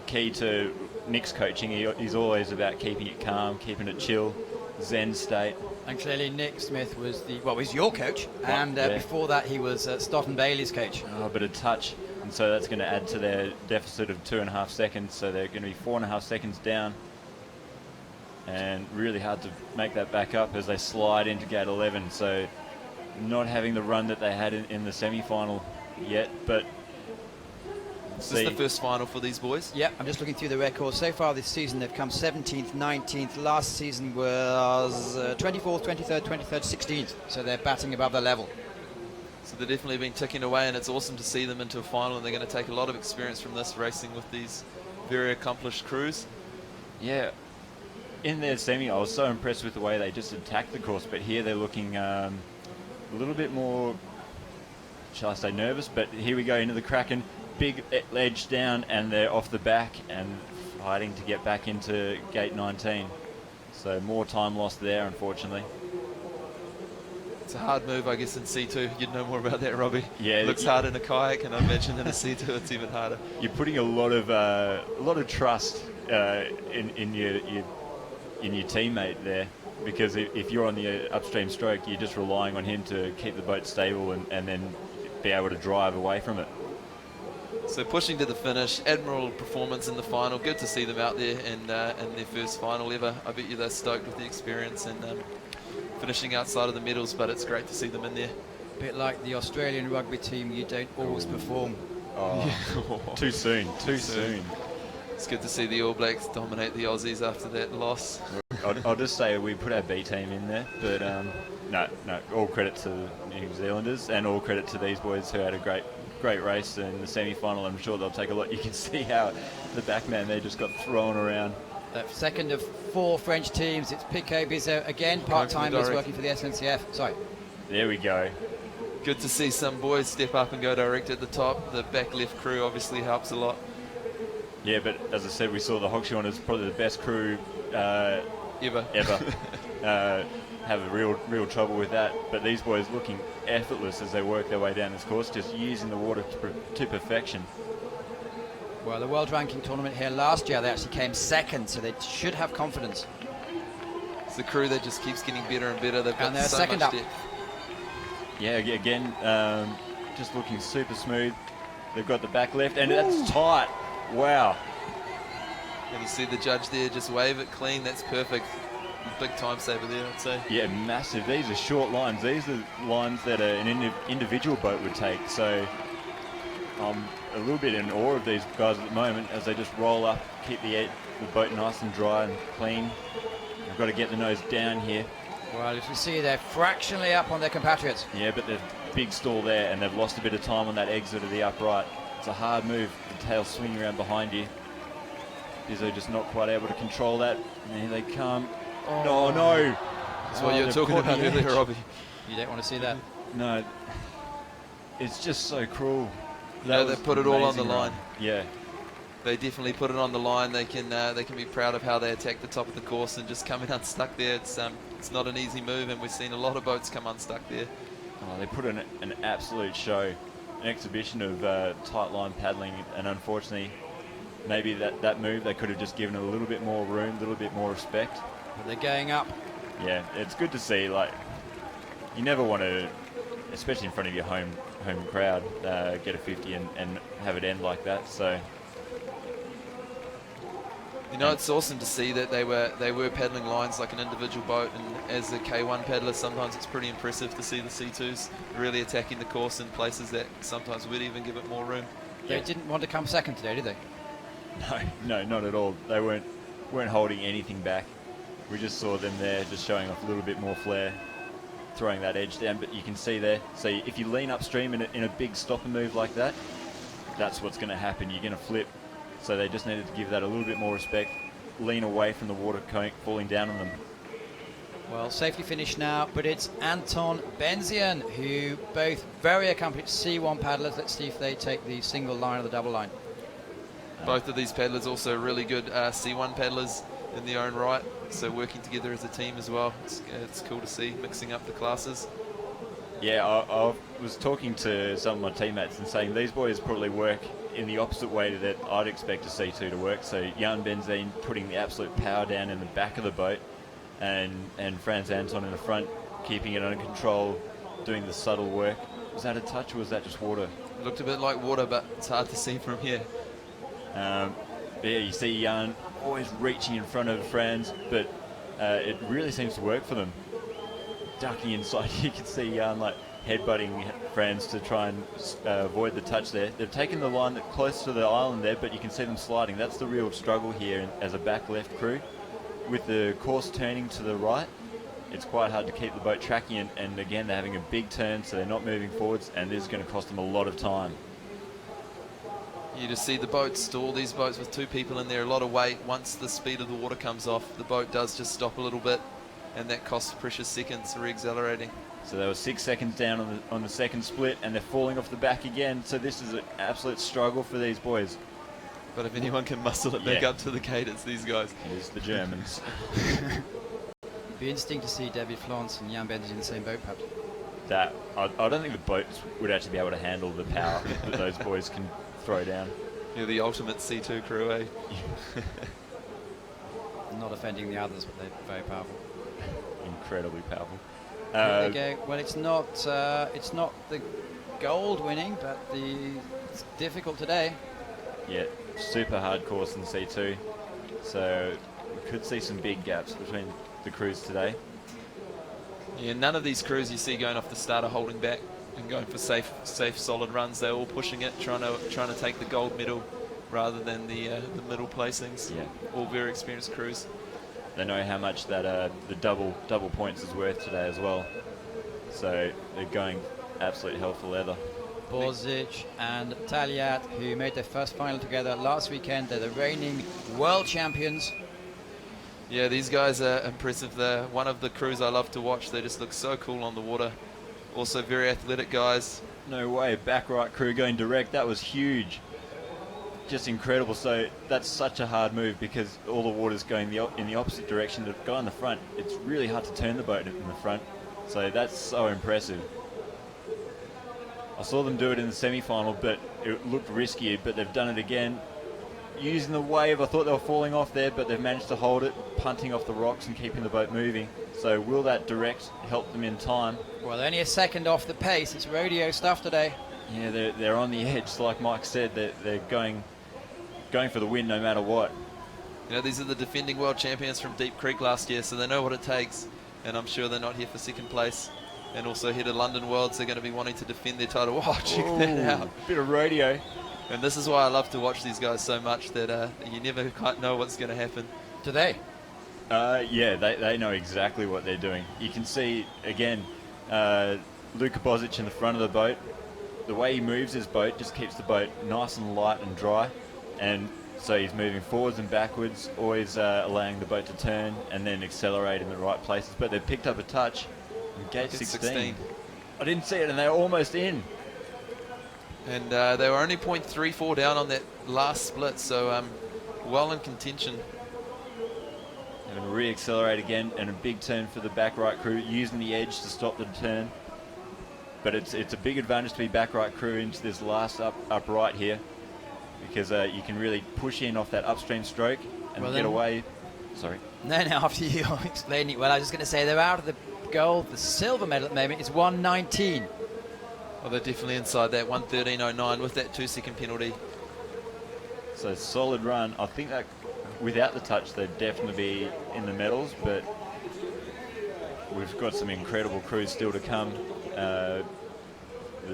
D: key to Nick's coaching. He's always about keeping it calm, keeping it chill, zen state.
A: And clearly Nick Smith was he's your coach, and
D: yeah.
A: before that he was Stoffen Bailey's coach.
D: Oh, a bit of touch, and so that's going to add to their deficit of 2.5 seconds. So they're going to be 4.5 seconds down, and really hard to make that back up as they slide into gate 11. So not having the run that they had in the semi-final yet, but
C: is this the first final for these boys?
A: Yeah, I'm just looking through the records. So far this season they've come 17th, 19th. Last season was 24th, 23rd, 23rd, 16th. So they're batting above their level.
C: So they've definitely been ticking away, and it's awesome to see them into a final, and they're going to take a lot of experience from this, racing with these very accomplished crews.
D: yeah, in their semi, I was so impressed with the way they just attacked the course. But here they're looking a little bit more, shall I say, nervous. But here we go into the Kraken. Big edge down, and they're off the back and fighting to get back into gate 19. So more time lost there, unfortunately.
C: It's a hard move, I guess, in C2. You'd know more about that, Robbie.
D: Yeah,
C: it looks hard in a kayak, and I imagine in a C2 it's even harder.
D: You're putting a lot of trust in your teammate there, because if you're on the upstream stroke, you're just relying on him to keep the boat stable and then be able to drive away from it.
C: So pushing to the finish, admirable performance in the final. Good to see them out there in their first final ever. I bet you they're stoked with the experience and finishing outside of the medals, but it's great to see them in there.
A: A bit like the Australian rugby team, you don't always perform.
D: Oh, too soon.
C: It's good to see the All Blacks dominate the Aussies after that loss.
D: I'll just say we put our B team in there, but no, all credit to the New Zealanders and all credit to these boys who had a great race in the semi-final. I'm sure they'll take a lot. You can see how the backman there just got thrown around.
A: The second of 4 French teams. It's Piquet Bizet again, part-timers working for the SNCF. Sorry.
D: There we go.
C: Good to see some boys step up and go direct at the top. The back left crew obviously helps a lot.
D: Yeah, but as I said, we saw the Hochschorners, probably the best crew
C: Ever.
D: have a real trouble with that. But these boys looking effortless as they work their way down this course, just using the water to perfection.
A: Well, the world ranking tournament here last year, they actually came second, so they should have confidence.
C: It's the crew that just keeps getting better and better. They've got
A: And they're
C: so
A: second
C: much
A: up.
C: depth.
D: Yeah, again, just looking super smooth. They've got the back left, and that's tight. Wow.
C: And you see the judge there just wave it clean. That's perfect. Big time saver there, I'd say.
D: Yeah, massive. These are short lines. These are lines that an individual boat would take. So I'm a little bit in awe of these guys at the moment as they just roll up, keep the boat nice and dry and clean. They've got to get the nose down here.
A: Well, as you see, they're fractionally up on their compatriots.
D: Yeah, but there's a big stall there, and they've lost a bit of time on that exit of the upright. It's a hard move. The tail swinging around behind you. Bizzo just not quite able to control that. And here they come. Oh, no.
C: That's what you were
D: they've
C: talking
D: caught
C: about
D: the
C: earlier,
D: edge.
C: Robbie.
A: You don't want to see that.
D: No. It's just so cruel.
C: Yeah, they
D: was
C: put it all on the
D: amazing
C: line.
D: run. Yeah.
C: They definitely put it on the line. They can be proud of how they attack the top of the course and just coming unstuck there. It's not an easy move, and we've seen a lot of boats come unstuck there.
D: Oh, they put in an absolute show, an exhibition of tight line paddling, and unfortunately, maybe that move they could have just given a little bit more room, a little bit more respect.
A: But they're going up.
D: Yeah, it's good to see. Like, you never want to, especially in front of your home crowd get a 50 and have it end like that. So,
C: you know, it's awesome to see that they were paddling lines like an individual boat, and as a K1 paddler, sometimes it's pretty impressive to see the C2s really attacking the course in places that sometimes would even give it more room.
A: They didn't want to come second today, did they?
D: No, not at all. They weren't holding anything back. We just saw them there, just showing off a little bit more flair, throwing that edge down. But you can see there, so if you lean upstream in a big stopper move like that, that's what's going to happen. You're going to flip. So they just needed to give that a little bit more respect, lean away from the water falling down on them.
A: Well, safely finished now, but it's Anton Benzian, who both very accomplished C1 paddlers. Let's see if they take the single line or the double line.
C: Both of these paddlers also really good C1 paddlers in their own right, so working together as a team as well. It's cool to see, mixing up the classes.
D: Yeah, I was talking to some of my teammates and saying these boys probably work in the opposite way that I'd expect a C2 to work. So Jan Benzine putting the absolute power down in the back of the boat, and Franz Anton in the front keeping it under control, doing the subtle work. Was that a touch or was that just water?
C: It looked a bit like water, but it's hard to see from here.
D: But yeah, you see Jan always reaching in front of Franz, but it really seems to work for them. Ducking inside, you can see Jan like headbutting Franz to try and avoid the touch there. They've taken the line close to the island there, but you can see them sliding. That's the real struggle here as a back left crew. With the course turning to the right, it's quite hard to keep the boat tracking, and again, they're having a big turn, so they're not moving forwards, and this is going to cost them a lot of time.
C: You just see the boat stall, these boats with two people in there, a lot of weight. Once the speed of the water comes off, the boat does just stop a little bit, and that costs precious seconds re-accelerating.
D: So they were 6 seconds down on the second split, and they're falling off the back again. So this is an absolute struggle for these boys.
C: But if anyone can muscle it back up to the gate, it's these guys.
D: It is the Germans.
A: It'd be interesting to see David Florence and Jan Benders in the same boat, perhaps.
D: That I don't think the boats would actually be able to handle the power that those boys can throw down.
C: You're the ultimate C2 crew, eh?
A: Not offending the others, but they're very powerful.
D: Incredibly powerful.
A: There they go. Well, it's not the gold winning, but it's difficult today.
D: Yeah, super hard course in C2. So we could see some big gaps between the crews today.
C: Yeah, none of these crews you see going off the start are holding back and going for safe, solid runs. They're all pushing it, trying to take the gold medal rather than the middle placings.
D: Yeah,
C: all very experienced crews.
D: They know how much that the double points is worth today as well. So they're going absolute hell for leather.
A: Bozic and Taliat, who made their first final together last weekend. They're the reigning world champions.
C: Yeah, these guys are impressive. They're one of the crews I love to watch. They just look so cool on the water. Also very athletic guys.
D: No way, back right crew going direct. That was huge. Just incredible. So that's such a hard move because all the water's going in the opposite direction. The guy in the front, it's really hard to turn the boat in the front. So that's so impressive. I saw them do it in the semi-final, but it looked risky, but they've done it again. Using the wave, I thought they were falling off there, but they've managed to hold it, punting off the rocks and keeping the boat moving. So will that direct help them in time?
A: Well, they're only a second off the pace. It's rodeo stuff today.
D: Yeah, they're on the edge, like Mike said. They're going for the win no matter what.
C: You know, these are the defending world champions from Deep Creek last year, so they know what it takes, and I'm sure they're not here for second place. And also here to London Worlds, they're going to be wanting to defend their title. Oh, check that out.
D: Bit of rodeo.
C: And this is why I love to watch these guys so much, that you never quite know what's going to happen.
A: Do they?
D: Yeah, they know exactly what they're doing. You can see, again, Luka Bozic in the front of the boat. The way he moves his boat just keeps the boat nice and light and dry. And so he's moving forwards and backwards, always allowing the boat to turn and then accelerate in the right places. But they've picked up a touch in gate 16. I didn't see it, and they're almost in.
C: And they were only 0.34 down on that last split, so well in contention.
D: And re-accelerate again, and a big turn for the back right crew, using the edge to stop the turn. But it's a big advantage to be back right crew into this last up right here, because you can really push in off that upstream stroke and get away. Sorry.
A: No, after you explain it, well, I was just going to say they're out of the gold. The silver medal at the moment is 119.
C: Oh, they're definitely inside that 1:13.09 with that 2-second penalty.
D: So solid run. I think that without the touch, they'd definitely be in the medals, but we've got some incredible crews still to come. The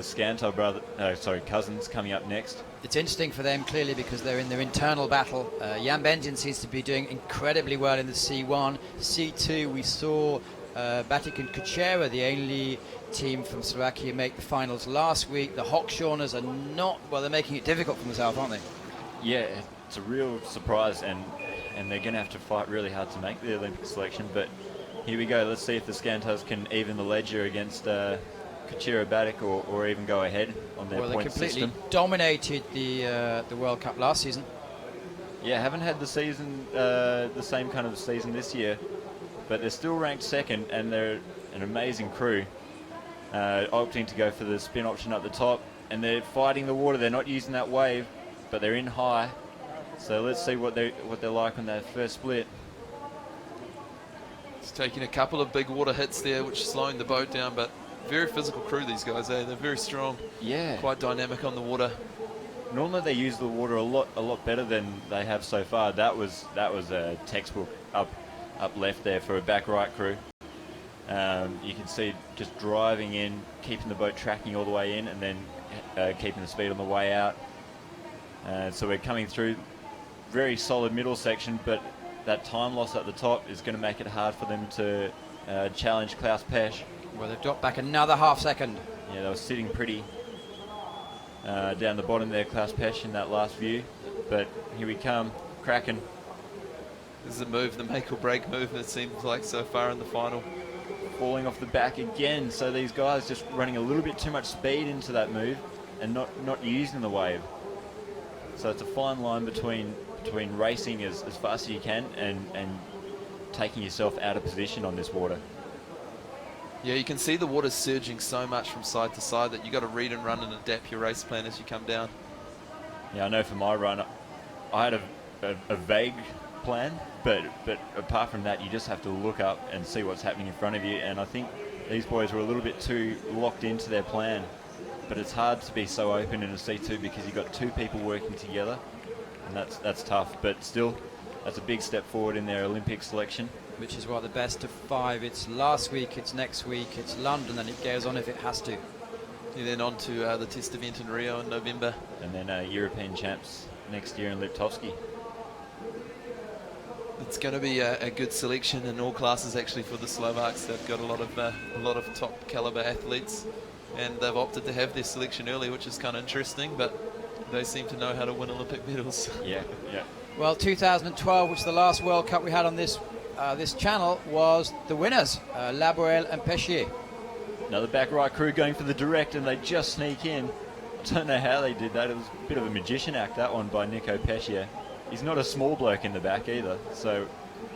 D: Scantor cousins coming up next.
A: It's interesting for them clearly because they're in their internal battle. Jan Benjamin seems to be doing incredibly well in the C1. C2, we saw Batik and Kuchera, the only team from Slovakia, make the finals last week. The Hochschorners are not, well, they're making it difficult for themselves, aren't they?
D: Yeah, it's a real surprise, and they're going to have to fight really hard to make the Olympic selection. But here we go. Let's see if the Scantors can even the ledger against Kuchera, Batik, or even go ahead on their
A: well,
D: point
A: they completely
D: system.
A: dominated the World Cup last season.
D: Yeah, haven't had the season, the same kind of season this year, but they're still ranked second, and they're an amazing crew, opting to go for the spin option up the top, and they're fighting the water. They're not using that wave, but they're in high. So let's see what they're like on that first split.
C: It's taking a couple of big water hits there, which is slowing the boat down, but very physical crew, these guys, eh? They're very strong.
D: Yeah.
C: Quite dynamic on the water.
D: Normally they use the water a lot better than they have so far. That was a textbook up left there for a back right crew. You can see just driving in, keeping the boat tracking all the way in, and then keeping the speed on the way out. So we're coming through very solid middle section, but that time loss at the top is going to make it hard for them to challenge Klaus Pesch.
A: Well, they've dropped back another half second.
D: Yeah, they were sitting pretty down the bottom there, Klaus Pesch, in that last view. But here we come, Kraken.
C: This is a move, the make or break move, it seems like so far in the final.
D: Falling off the back again, so these guys just running a little bit too much speed into that move and not using the wave. So it's a fine line between racing as fast as you can and taking yourself out of position on this water.
C: Yeah, you can see the water surging so much from side to side that you got to read and run and adapt your race plan as you come down.
D: Yeah, I know for my run, I had a vague plan, but apart from that, you just have to look up and see what's happening in front of you. And I think these boys were a little bit too locked into their plan. But it's hard to be so open in a C2 because you've got two people working together, and that's tough. But still, that's a big step forward in their Olympic selection.
A: Which is why the best of 5, it's last week, it's next week, it's London, and it goes on if it has to.
C: And then on to the test event in Rio in November.
D: And then European champs next year in Liptovsky.
C: It's going to be a good selection in all classes actually for the Slovaks. They've got a lot of top caliber athletes, and they've opted to have their selection early, which is kind of interesting, but they seem to know how to win Olympic medals.
D: Yeah.
A: Well, 2012, which is the last World Cup we had on this channel, was the winners, Labourel and Peschier.
D: Another back right crew going for the direct, and they just sneak in. I don't know how they did that. It was a bit of a magician act, that one, by Nico Peschier. He's not a small bloke in the back either, so...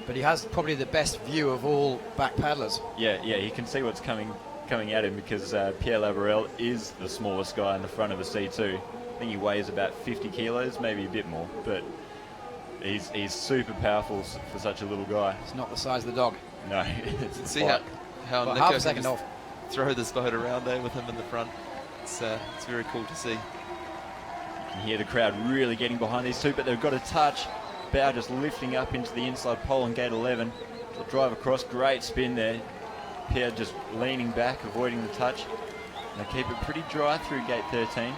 A: But he has probably the best view of all back paddlers.
D: Yeah, he can see what's coming at him because Pierre Labourel is the smallest guy in the front of a C2. I think he weighs about 50 kilos, maybe a bit more, but he's super powerful for such a little guy.
A: It's not the size of the dog.
D: No.
C: See how
A: well,
C: Nico
A: half a second
C: can
A: off.
C: throw this boat around there with him in the front. It's very cool to see.
D: You can hear the crowd really getting behind these two, but they've got a touch. Bow just lifting up into the inside pole on gate 11. They'll drive across, great spin there. Pierre just leaning back, avoiding the touch. And they keep it pretty dry through gate 13.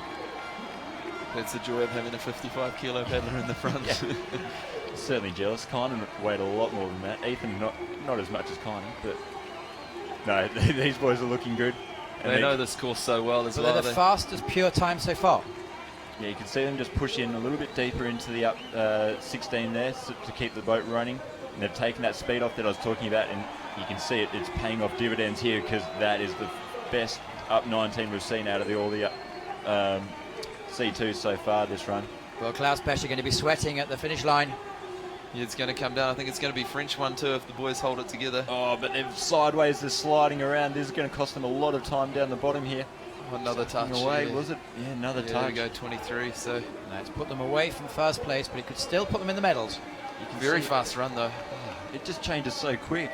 C: That's the joy of having a 55 kilo paddler in the front.
D: Yeah. Certainly jealous. Kynan weighed a lot more than that. Ethan not as much as Kynan, but no, these boys are looking good. And
C: they know this course so well as well.
A: They're the fastest pure time so far.
D: Yeah, you can see them just push in a little bit deeper into the up 16 there to keep the boat running. And they've taken that speed off that I was talking about, and you can see it's paying off dividends here because that is the best up 19 we've seen out of all the C2 so far this run.
A: Well, Klaus Pesch are going to be sweating at the finish line.
C: Yeah, it's going to come down. I think it's going to be French 1-2 if the boys hold it together.
D: Oh, but they're sideways, they're sliding around. This is going to cost them a lot of time down the bottom here.
C: Another touch.
D: Away, was it? Yeah, another touch.
C: There we go, 23. So
A: it's put them away from first place, but it could still put them in the medals.
C: Very fast run though.
D: It just changes so quick.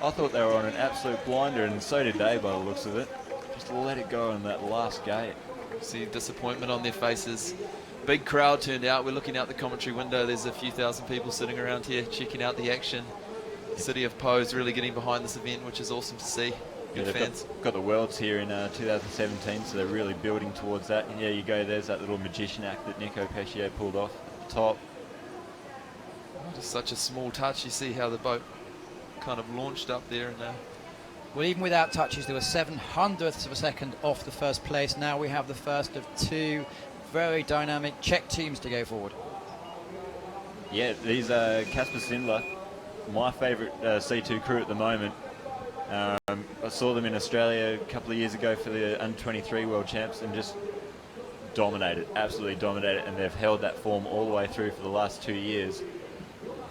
D: I thought they were on an absolute blinder, and so did they by the looks of it. just let it go in that last gate.
C: See disappointment on their faces. Big crowd turned out. We're looking out the commentary window. There's a few thousand people sitting around here checking out the action. City of Poe's really getting behind this event, which is awesome to see. Good fans.
D: Got the Worlds here in 2017, so they're really building towards that. And yeah, you go, there's that little magician act that Nico Pescier pulled off at the top.
C: Just such a small touch. You see how the boat kind of launched up there. And
A: Well, even without touches, there were 7/100ths of a second off the first place. Now we have the first of two very dynamic Czech teams to go forward.
D: Yeah, these Kasper Sindler, my favourite C2 crew at the moment. I saw them in Australia a couple of years ago for the Under-23 World Champs and just dominated, absolutely dominated, and they've held that form all the way through for the last 2 years.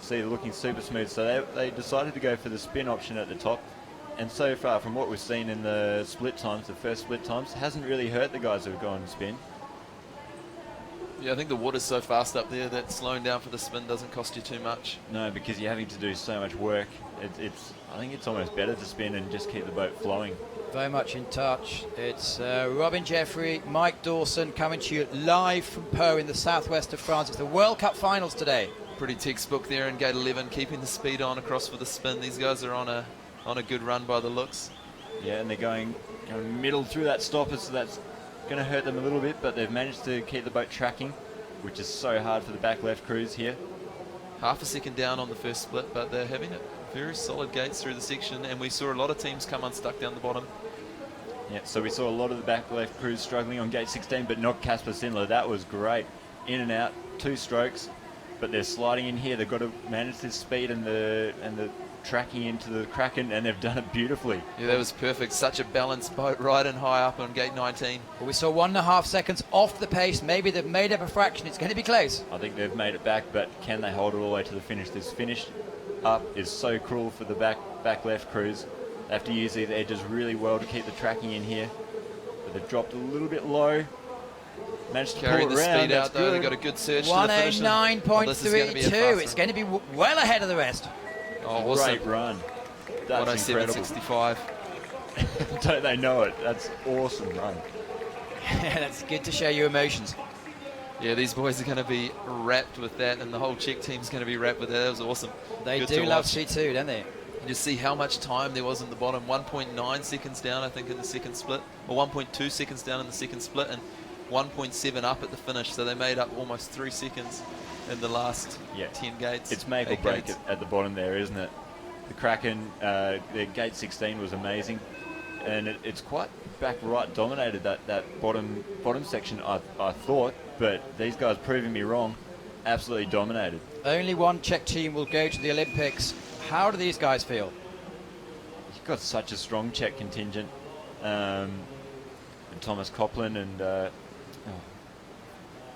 D: See, they're looking super smooth, so they decided to go for the spin option at the top, and so far, from what we've seen in the split times, the first split times, hasn't really hurt the guys who've gone spin.
C: yeah, I think the water's so fast up there that slowing down for the spin doesn't cost you too much.
D: No, because you're having to do so much work. I think it's almost better to spin and just keep the boat flowing.
A: Very much in touch. It's Robin Jeffrey, Mike Dawson coming to you live from Pau in the southwest of France. It's the World Cup finals today.
C: Pretty textbook there in gate 11, keeping the speed on across for the spin. These guys are on a good run by the looks.
D: Yeah, and they're going middle through that stopper, so that's going to hurt them a little bit, but they've managed to keep the boat tracking, which is so hard for the back left crews here.
C: Half a second down on the first split, but they're having it very solid gates through the section, and we saw a lot of teams come unstuck down the bottom.
D: Yeah, so we saw a lot of the back left crews struggling on gate 16, but not Kasper Sindler. That was great. In and out, 2 strokes, but they're sliding in here. They've got to manage this speed and the tracking into the Kraken, and they've done it beautifully.
C: Yeah, that was perfect. Such a balanced boat, right and high up on gate 19.
A: Well, we saw 1.5 seconds off the pace. Maybe they've made up a fraction. It's going to be close.
D: I think they've made it back, but can they hold it all the way to the finish? This finish up is so cruel for the back left crews. They have to use these edges really well to keep the tracking in here. But they've dropped a little bit low. Managed to
C: Carrying
D: pull
C: the
D: it around.
C: speed out,
D: That's
C: though.
D: good.
C: They've got a good surge to the finish.
A: 109.32. It's going to be well ahead of the rest.
C: Oh, awesome.
D: Great run. That's incredible.
C: 107.65.
D: Don't they know it? That's awesome run.
A: That's good to show your emotions.
C: Yeah, these boys are going to be wrapped with that, and the whole Czech team's going to be wrapped with that. That was awesome.
A: They
C: Good
A: do
C: to
A: love
C: watch.
A: C2, don't they?
C: You just see how much time there was in the bottom. 1.9 seconds down, I think, in the second split, or 1.2 seconds down in the second split, and 1.7 up at the finish. So they made up almost 3 seconds in the last 10 gates.
D: It's make or
C: 8
D: break
C: gates.
D: at the bottom there, isn't it? The Kraken, their gate 16 was amazing, and it's quite back right dominated that bottom section, I thought, but these guys proving me wrong. Absolutely dominated.
A: Only one Czech team will go to the Olympics. How do these guys feel?
D: You've got such a strong Czech contingent. And Thomas Copland and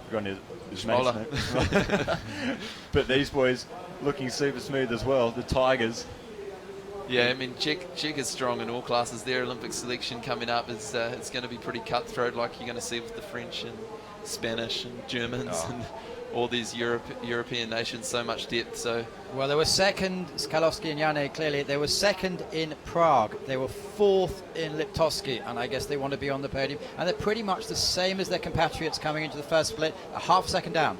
D: forgotten his mate's name. But these boys looking super smooth as well. The Tigers.
C: Yeah, I mean, Czech is strong in all classes. Their Olympic selection coming up is it's going to be pretty cutthroat, like you're going to see with the French and Spanish and Germans and all these European nations. So much depth. So
A: Well, they were second, Skalowski and Jane, clearly. They were second in Prague. They were fourth in Liptovsky, and I guess they want to be on the podium. And they're pretty much the same as their compatriots coming into the first split, a half second down.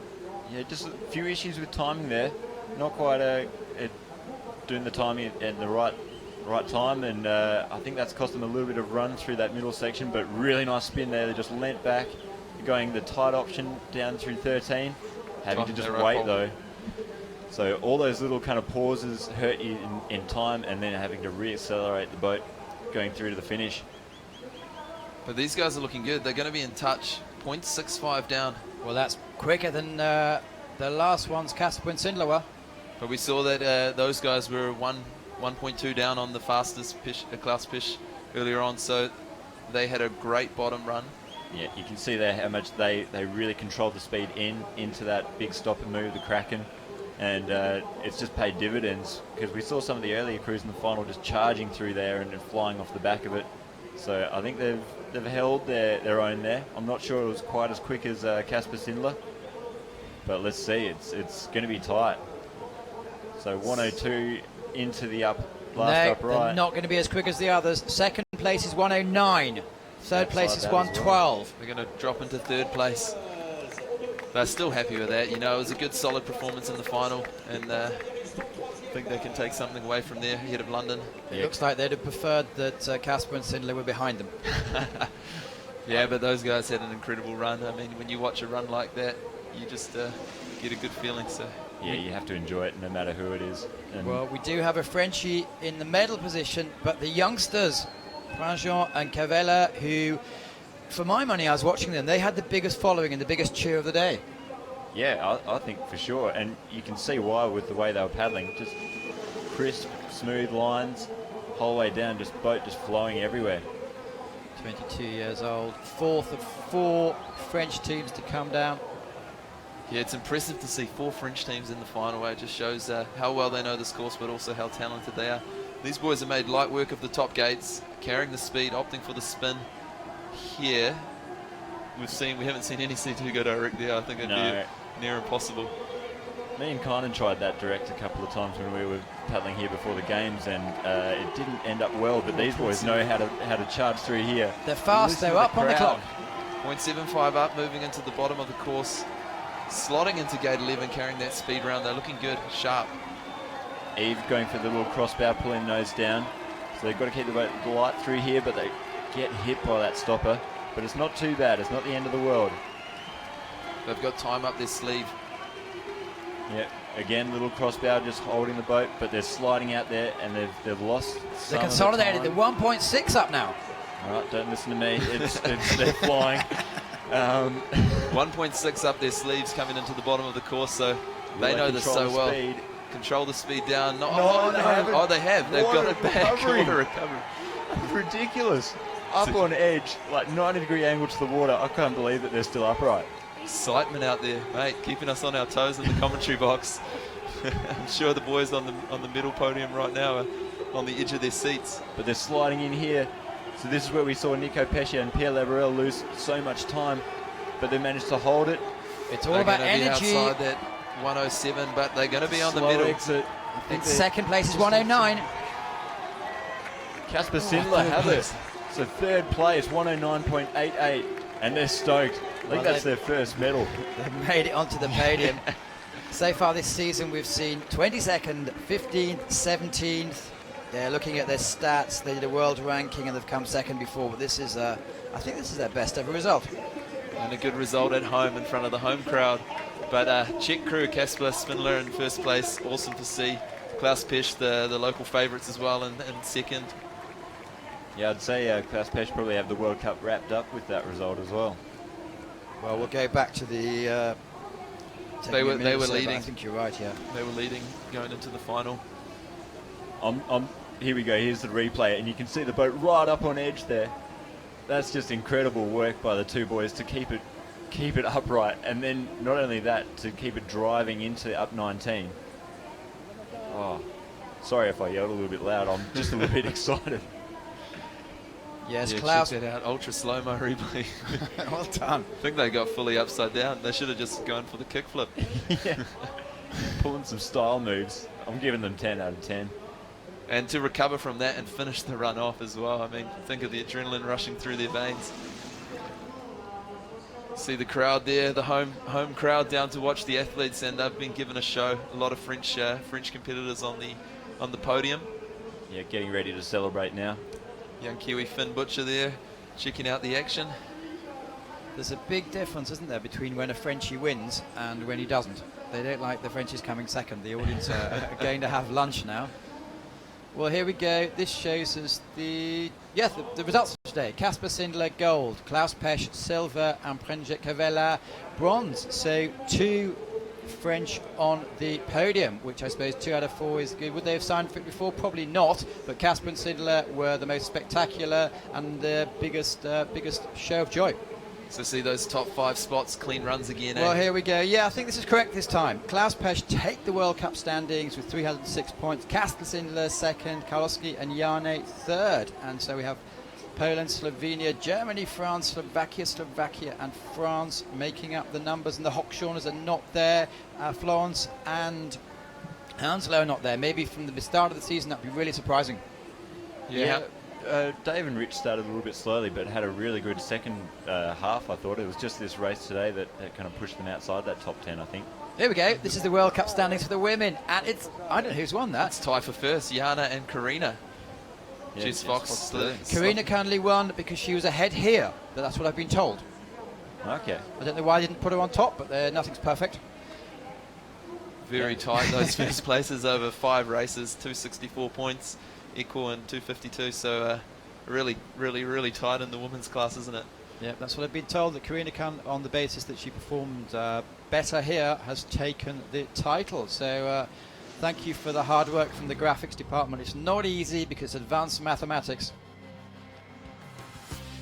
D: Yeah, just a few issues with timing there. Not quite doing the timing at the right time, and I think that's cost them a little bit of run through that middle section, but really nice spin there. They just leant back, going the tight option down through 13, having to just wait though. So all those little kind of pauses hurt you in time, and then having to reaccelerate the boat going through to the finish.
C: but these guys are looking good. They're going to be in touch. 0.65 down.
A: Well, that's quicker than the last ones Kasper and Sindler were.
C: But we saw that those guys were 1.2 down on the fastest class pitch earlier on, so they had a great bottom run.
D: Yeah, you can see there how much they really controlled the speed into that big stop and move, the Kraken, and it's just paid dividends, because we saw some of the earlier crews in the final just charging through there and flying off the back of it. So I think they've held their own there. I'm not sure it was quite as quick as Kasper Sindler, but let's see. It's going to be tight. So 102 into the
A: No,
D: last upright.
A: they're not going to be as quick as the others. Second place is 109. Third place is
D: Outside that as
A: 112.
C: They're going to drop into third place. They're still happy with that. You know, it was a good, solid performance in the final, and I think they can take something away from there ahead of London.
A: It looks like they'd have preferred that Casper and Sindler were behind them.
C: Yeah, but those guys had an incredible run. I mean, when you watch a run like that, you just get a good feeling. So
D: Yeah, you have to enjoy it no matter who it is. And
A: Well, we do have a Frenchie in the medal position, but the youngsters, Prangent and Cavella, who, for my money, I was watching them, they had the biggest following and the biggest cheer of the day.
D: yeah, I think for sure. And you can see why with the way they were paddling. Just crisp, smooth lines, whole way down, just boat just flowing everywhere.
A: 22 years old, fourth of 4 French teams to come down.
C: yeah, it's impressive to see 4 French teams in the final. It just shows how well they know this course, but also how talented they are. These boys have made light work of the top gates, carrying the speed, opting for the spin. Here, we haven't seen any C2 go direct there. I think it'd be near impossible.
D: Me and Kynan tried that direct a couple of times when we were paddling here before the games, and it didn't end up well. But these boys know how to charge through here.
A: They're fast, they're up on the clock.
C: 0.75 up, moving into the bottom of the course, slotting into gate 11, carrying that speed round. They're looking good, sharp.
D: Eve going for the little crossbow, pulling nose down. So they've got to keep the boat light through here, but they get hit by that stopper. But it's not too bad. It's not the end of the world.
C: They've got time up their sleeve.
D: Yeah, again, little crossbow just holding the boat, but they're sliding out there, and they've lost some
A: They
D: of
A: consolidated,
D: the
A: they're
D: time.
A: 1.6 up now.
D: All right, don't listen to me. They're flying.
C: 1.6 up their sleeves coming into the bottom of the course, so they know this so well.
D: Speed.
C: Control the speed down.
D: No, they haven't.
C: Oh, they have. They've
D: Water
C: got it back.
D: recovery.
C: Water recovery.
D: Ridiculous. Up on edge, like 90-degree angle to the water. I can't believe that they're still upright.
C: Excitement out there, mate, keeping us on our toes in the commentary box. I'm sure the boys on the middle podium right now are on the edge of their seats.
D: But they're sliding in here. So this is where we saw Nico Pescia and Pierre Lavarelle lose so much time, but they managed to hold it.
A: It's all
C: They're
A: about
C: gonna be
A: energy.
C: outside that 107, but they're going to be on the
D: Slow
C: middle.
D: exit.
A: In second place is 109.
D: Casper Sindler have it. So third place, 109.88, and they're stoked. I think
A: Well,
D: that's their first medal.
A: They've made it onto the podium. So far this season, we've seen 22nd, 15th, 17th. They're looking at their stats. They did a world ranking and they've come second before, but this is, I think this is their best ever result.
C: And a good result at home in front of the home crowd. But Czech crew, Kasper Spindler in first place, awesome to see. Klaus Pesch, the local favourites as well, in second.
D: Yeah, I'd say Klaus Pesch probably have the World Cup wrapped up with that result as well.
A: Well, we'll go back to the...
C: They were
A: but
C: leading.
A: I think you're right, yeah.
C: They were leading going into the final.
D: Here we go, here's the replay, and you can see the boat right up on edge there. That's just incredible work by the two boys to keep it upright, and then not only that, to keep it driving into up 19. Oh, sorry if I yelled a little bit loud, I'm just a little bit excited.
A: Yes,
C: Yeah,
A: Klaus.
C: check that out, ultra slow-mo replay.
A: Well done.
C: I think they got fully upside down. They should have just gone for the kickflip.
D: Yeah. Pulling some style moves. I'm giving them 10 out of 10.
C: And to recover from that and finish the run off as well. I mean, think of the adrenaline rushing through their veins. See the crowd there, the home crowd down to watch the athletes, and they've been given a show. A lot of French competitors on the podium.
D: Yeah, getting ready to celebrate now.
C: Young Kiwi Finn Butcher there, checking out the action.
A: There's a big difference, isn't there, between when a Frenchie wins and when he doesn't. They don't like the Frenchies coming second. The audience are going to have lunch now. Well, here we go. This shows us the results of today. Casper Sindler, gold. Klaus Pesch, silver. And Prangent Cavella, bronze. So 2 French on the podium, which I suppose 2 out of 4 is good. Would they have signed for it before? Probably not. But Casper and Sindler were the most spectacular and the biggest show of joy.
C: So see those top 5 spots, clean runs again.
A: Well, here we go. Yeah, I think this is correct this time. Klaus Pesch take the World Cup standings with 306 points. Casper Sindler second, Karlowski and Jane third. And so we have Poland, Slovenia, Germany, France, Slovakia and France making up the numbers. And the Hochschorners are not there. Florence and Hanslow are not there. Maybe from the start of the season, that would be really surprising.
C: Yeah.
D: Dave and Rich started a little bit slowly, but had a really good second half, I thought. It was just this race today that kind of pushed them outside that top 10, I think.
A: Here we go. This is the World Cup standings for the women. And it's, I don't know who's won that.
C: It's tie for first, Jana and Karina.
D: Yeah,
C: Jess Fox.
A: Karina kindly won because she was ahead here. But that's what I've been told.
D: Okay.
A: I don't know why I didn't put her on top, but nothing's perfect.
C: Very tight, those first places over 5 races, 264 points, equal and 252. So really, really, really tight in the women's class, isn't it?
A: Yeah, that's what I've been told, that Karina Khan, on the basis that she performed better here, has taken the title. So thank you for the hard work from the graphics department. It's not easy because advanced mathematics.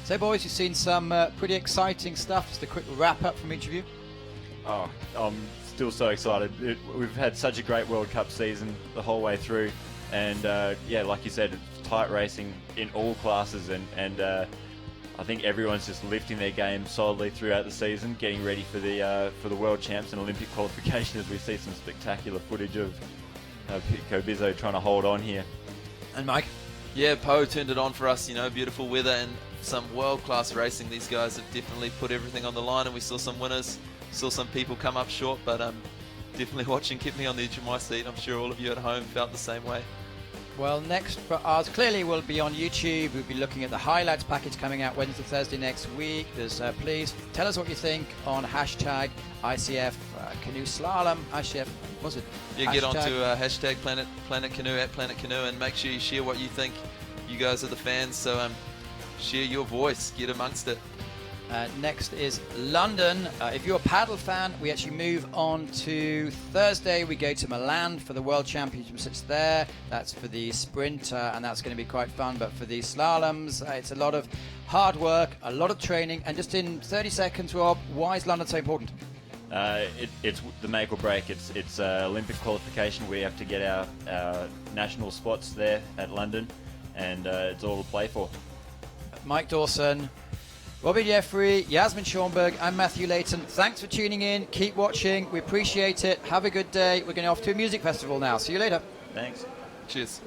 A: So boys, you've seen some pretty exciting stuff. Just a quick wrap up from each of you.
D: Oh, I'm still so excited. We've had such a great World Cup season the whole way through. And yeah, like you said, it's tight racing in all classes. And I think everyone's just lifting their game solidly throughout the season, getting ready for the World Champs and Olympic qualification, as we see some spectacular footage of Pico Bizzo trying to hold on here.
A: And Mike?
C: Yeah, Poe turned it on for us, you know, beautiful weather and some world-class racing. These guys have definitely put everything on the line, and we saw some winners, saw some people come up short, but definitely watching kept me on the edge of my seat. I'm sure all of you at home felt the same way.
A: Well, next for us, clearly we'll be on YouTube. We'll be looking at the highlights package coming out Wednesday, Thursday next week. There's, please tell us what you think on hashtag ICF Canoe Slalom. ICF, was it?
C: Yeah, get onto hashtag Planet Canoe at Planet Canoe, and make sure you share what you think. You guys are the fans, so share your voice, get amongst it.
A: Next is London. If you're a paddle fan, we actually move on to Thursday. We go to Milan for the World Championships. It's there. That's for the sprint, and that's going to be quite fun. But for the slaloms, it's a lot of hard work, a lot of training. And just in 30 seconds, Rob, why is London so important?
D: It's the make or break. It's Olympic qualification. We have to get our national spots there at London, and it's all to play for.
A: Mike Dawson, Robbie Jeffrey, Yasmin Schomburg, and Matthew Layton. Thanks for tuning in. Keep watching. We appreciate it. Have a good day. We're going off to a music festival now. See you later.
D: Thanks.
C: Cheers.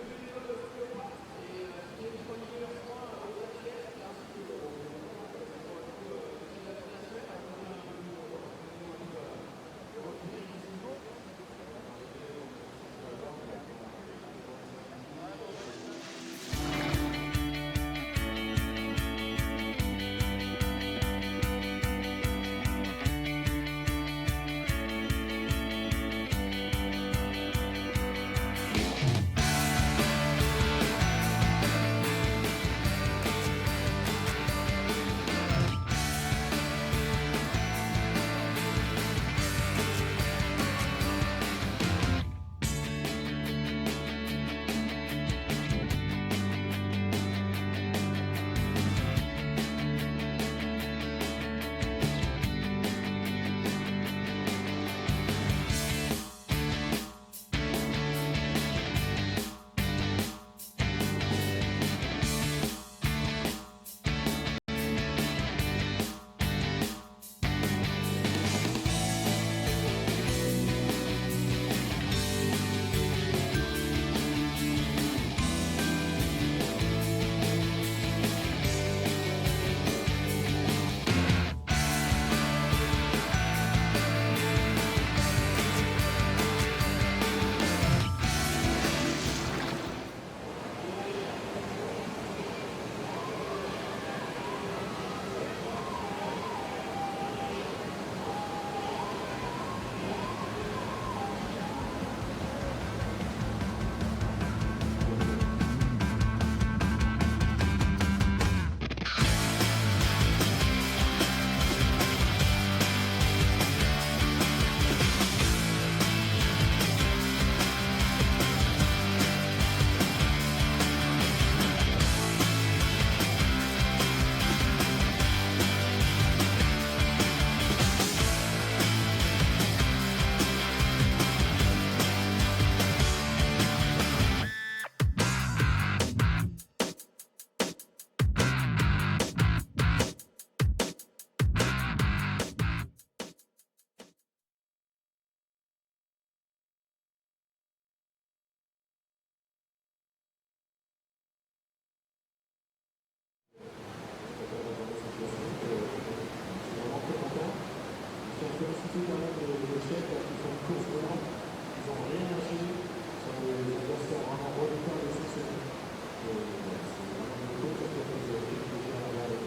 E: ceux quand même de Czech qui font une course de l'an, ils n'ont rien lâché sur les adversaires vraiment redoutables et exceptionnels. C'est vraiment une course qui a fait plaisir à regarder.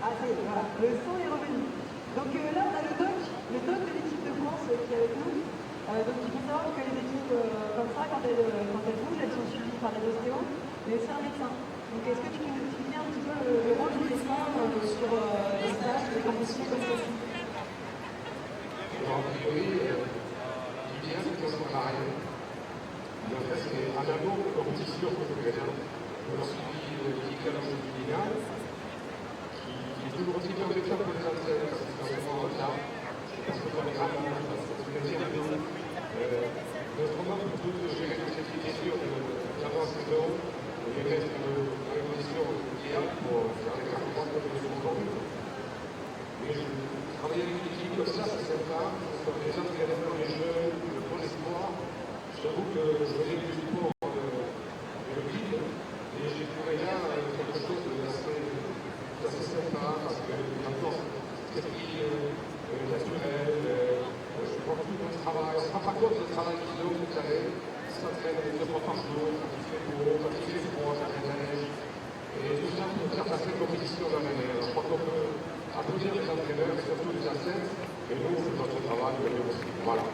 F: Ah, ça y est, voilà, le son est revenu. Donc là, on a le doc de l'équipe de France qui est avec nous. Donc il faut savoir que les équipes comme ça, quand elles bougent, elles sont suivies par des ostéos, mais aussi un médecin. Donc est-ce que tu peux nous expliquer un petit peu le rôle du médecin sur les stages, les conditions comme ceci?
E: A priori, l'idéal c'est qu'on soit pareil. Et en fait, c'est un labo de compétition que je fais. On a suivi l'équipe du Liga. Il est toujours aussi bien avec ça pour les athlètes, parce que c'est vraiment en retard. Parce que dans les rapports, parce que c'est plaisir à nous. Notre programme est plutôt de gérer cette écriture d'avance saison, de les mettre dans les conditions idéales pour faire les rapports comme ils sont vendus. Mais travailler avec une équipe comme ça, c'est sympa. Comme les entraîneurs, les jeunes, le bon espoir. J'avoue que je faisais du sport de le guide, et j'ai trouvé là quelque chose d'assez sympa, parce qu'il y a encore cet esprit naturel. Je prends tout mon travail. On ne se rend pas compte du travail qu'ils ont, vous savez. Ils s'entraînent 2 fois par jour, quand il fait beau, quand il fait froid, quand il neige. Et tout ça pour faire passer une compétition dans la mer. Je crois qu'on peut applaudir les entraîneurs, et surtout les athlètes, et nous, on fait notre travail, mais nous aussi. Voilà.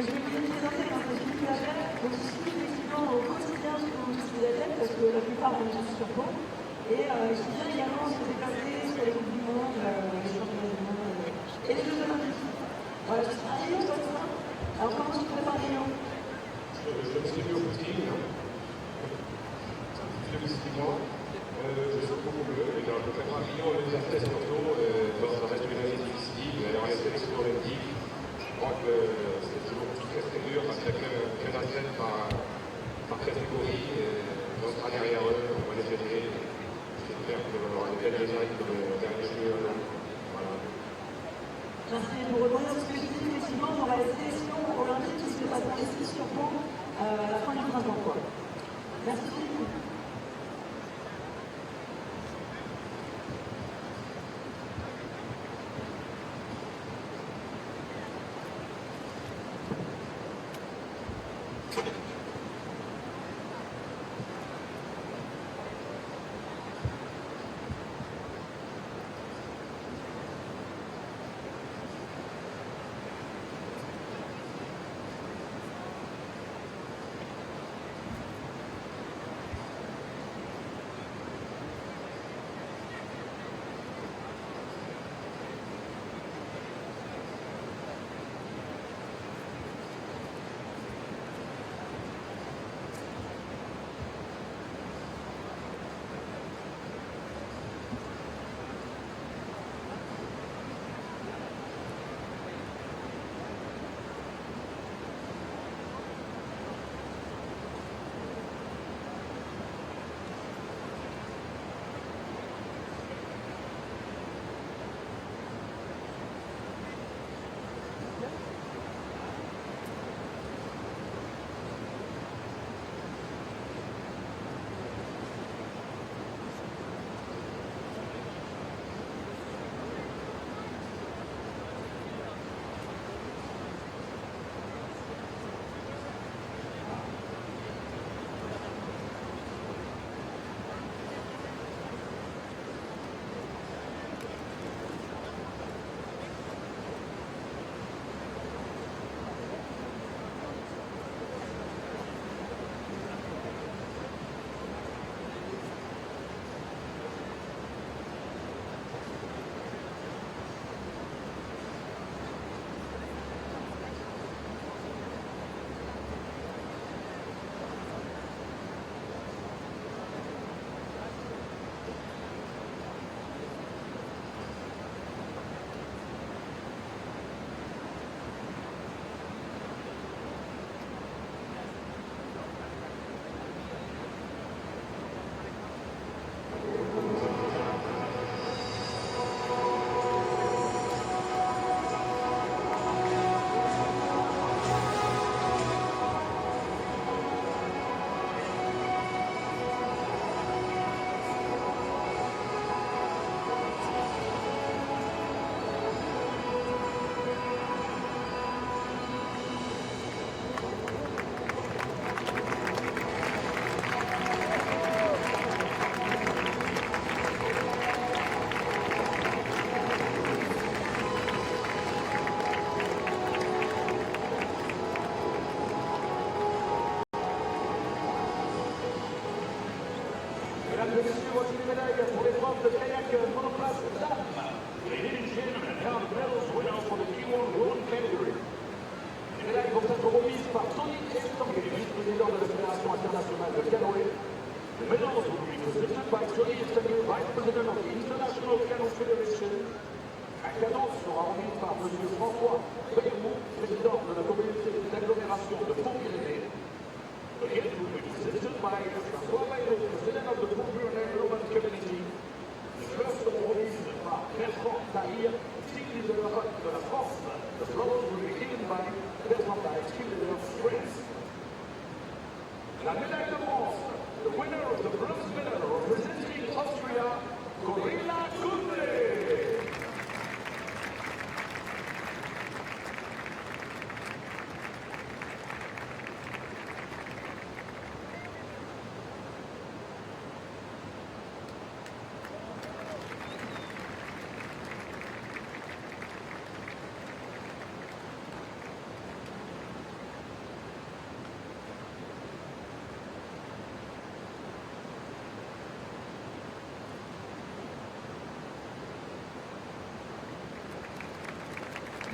F: Je vais vous présenter Mikulas, donc je suis effectivement au quotidien sur les athlètes, parce que la plupart vont juste sur Pau. Et je viens également se déplacer sur les Coupes du Monde, les championnats du monde et les Jeux Olympiques. Voilà, je suis à Lyon, toi, ça. Alors comment tu te prépares Lyon?
E: Je me suis mis au footing, depuis 6 mois. Je suis beaucoup mieux. Et je prépare Lyon les athlètes surtout. Ça reste une année difficile. Alors les sélections olympiques, je crois que c'est toujours très très dur parce qu'il y a qu'un athlète par catégorie. Donc à derrière eux, on va les aider. J'espère qu'on aura une belle réserve pour les derniers jeux. Voilà.
F: Merci. Pour rebondir sur ce que je dis, effectivement, on aura les sélections olympiques qui se passent ici sur Pau à la fin du printemps. Merci beaucoup.
E: aussi les médailles pour l'épreuve de kayak monoplace dames. Ladies and gentlemen, here are the medals winners for the K1W category. Les médailles vont être remises par Tony Estanguet, vice-président de la Fédération internationale de canoë. The medals will be presented by Tony Estanguet, vice president of the International Canoe Federation. La cadence sera remise par M. François Bayrou, président de la communauté d'agglomération de Pont-Pyrénées. The gift will be presented by François Bayrou, president of the Pont-Pyrénées Urban Community. The first remise par Bertrand Tahir, team leader de la France. The flowers will be given by Bertrand Tahir, team leader of France. La médaille de bronze, the winner of the bronze medal representing Austria, Corinna Kunde.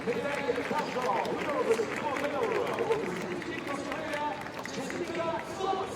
E: Médaille d'argent, winner of the silver medal, representing Australia, Jessica Fox.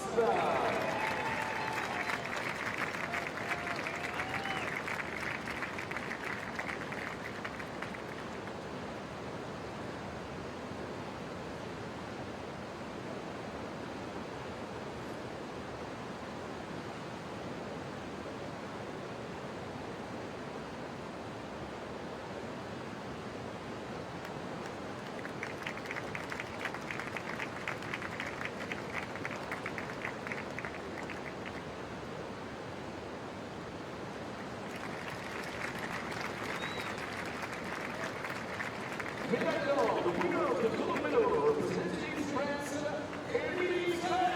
E: Médaille d'or, the winner of the gold medal, representing France, Émilie Serre.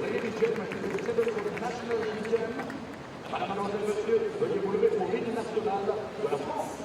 E: Ladies and gentlemen, the president for the National Museum, Madame, Mademoiselle, Monsieur, veuillez vous lever pour l'hymne national de la France.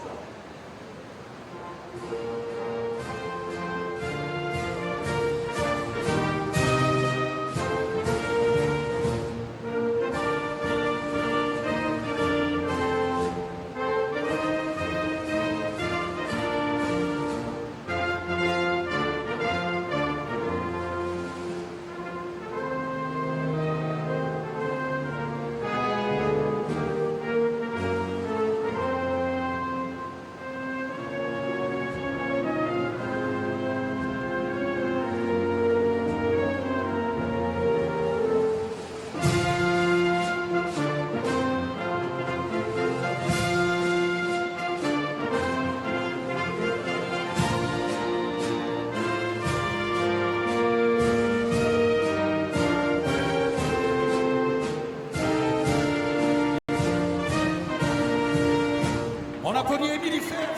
E: On applaudit Émilie Serre.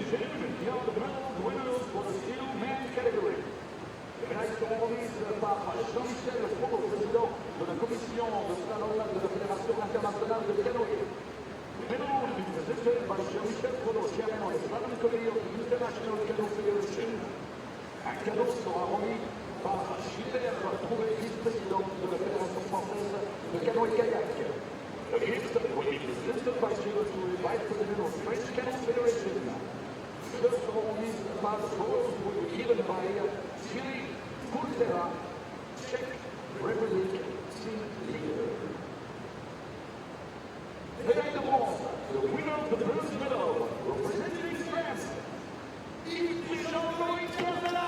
E: and gentlemen, here are the medal winners for the steel-man category. Les médailles seront remises par Jean-Michel Frodo, président de la commission de Slalom de la Fédération internationale de canoë. The medal will be presented by Jean-Michel Frodo, chairman of the Slalom Committee of the International Canoe Federation. Un cadeau sera remis par Gilbert Trouvé, vice-président de la Fédération française de canoë-kayak. The gift will be presented by Gilbert Trouvé, vice president of the French Canoe Federation. The first remise par the pros will be given by Thierry Coulthera, Czech Republic team leader. Médaille de bronze, the winner of the bronze medal, representing France, Yves Jean-Louis Cavella.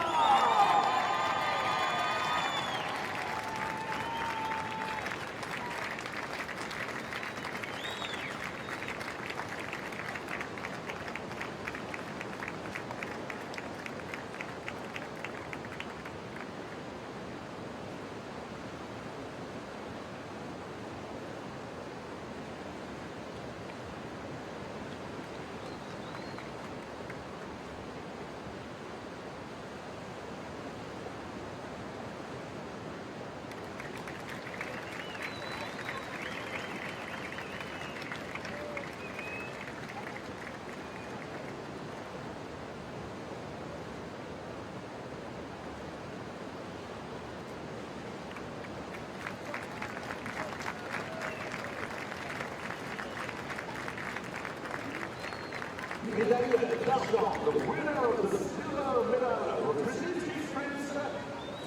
E: Médaille d'argent, the winner of the silver medal, representing France,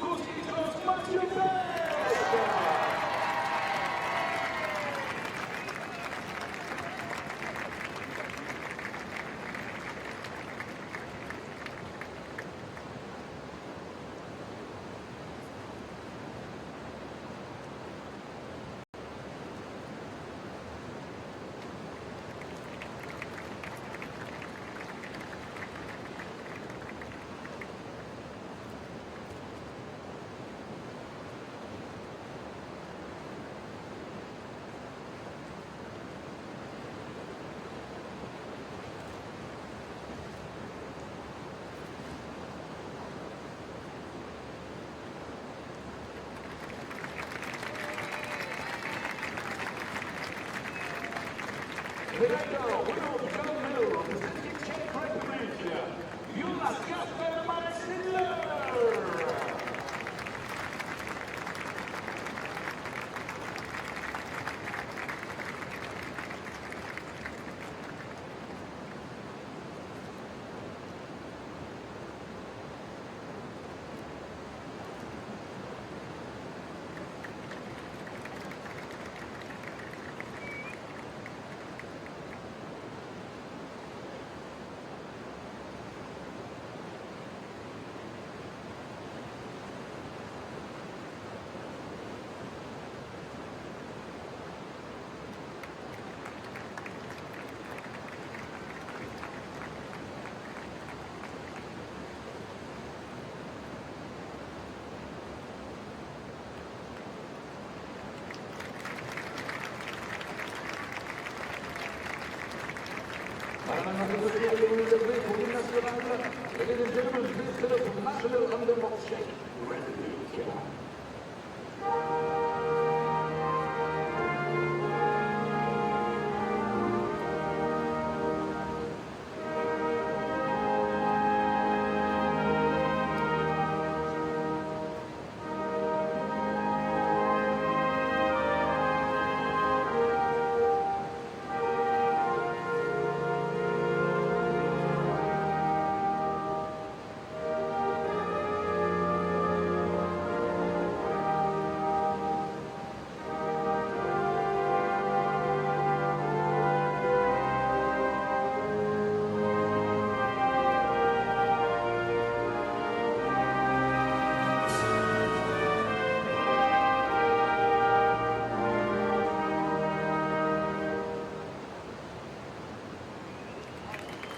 E: Kostikos Mathieu. Médaille d'or, winner of the gold medal, representing Czech Republic, Mikulas Sidler. Ladies and gentlemen, please welcome National Anthem of Czech Republic.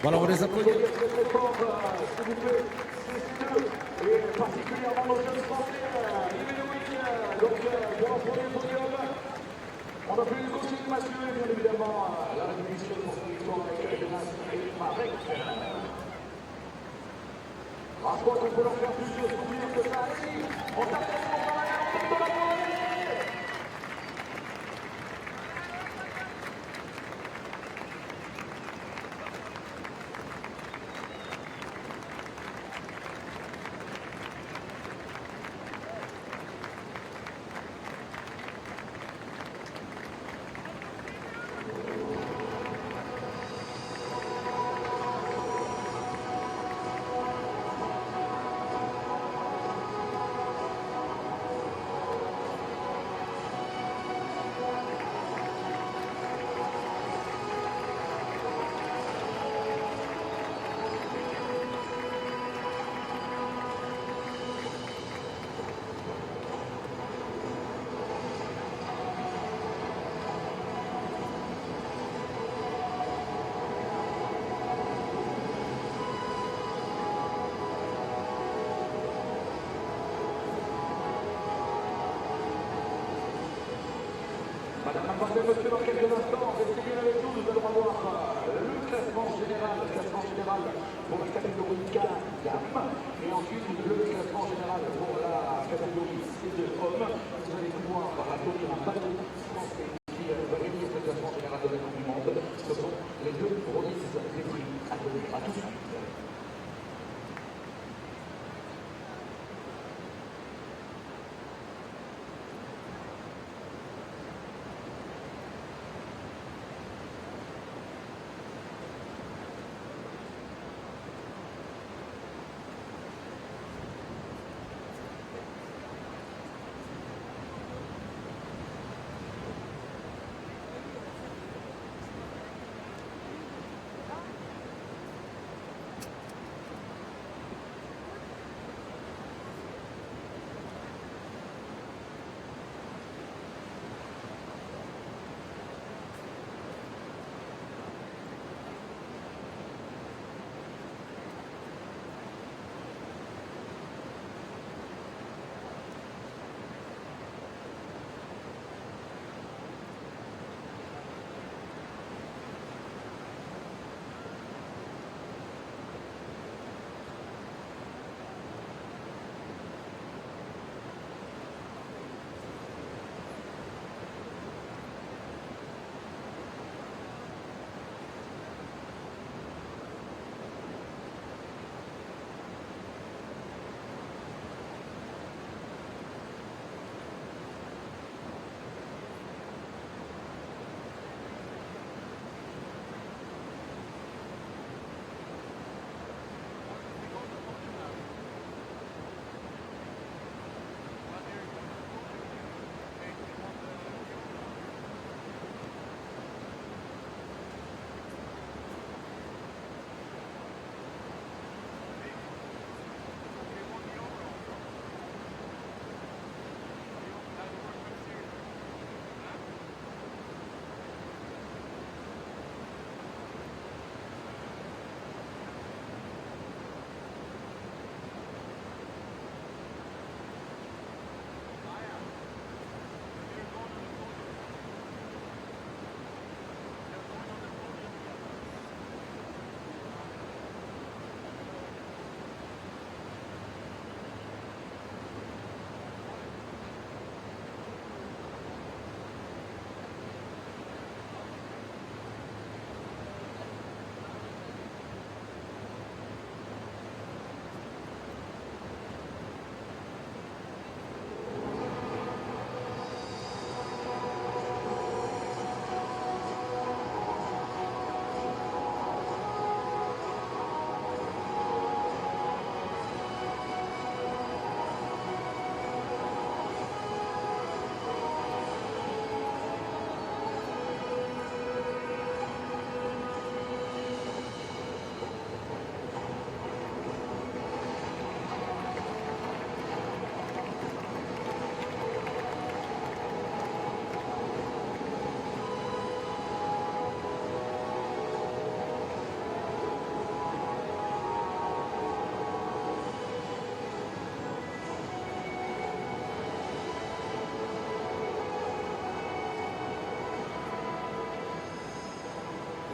G: Voilà, on les applaudit.
E: Très fort, s'il vous plaît, et particulièrement nos jeunes Français, donc pour un premier podium. On a fait une consigne masculine, bien évidemment, la révolution pour son victoire avec Marek. je crois qu'on peut leur faire plus de souvenirs que ça. Allez-y, on tape les mots dans la main, on donne la main, allez! Madame, monsieur, dans quelques instants, restez bien avec nous, nous allons avoir le classement général pour la catégorie K-Dame, et ensuite le classement général pour la catégorie C2 Hommes. Vous allez pouvoir applaudir un bateau qui va gagner ce classement général de la Coupe du Monde. Ce sont les deux remises des prix à donner à tout de suite.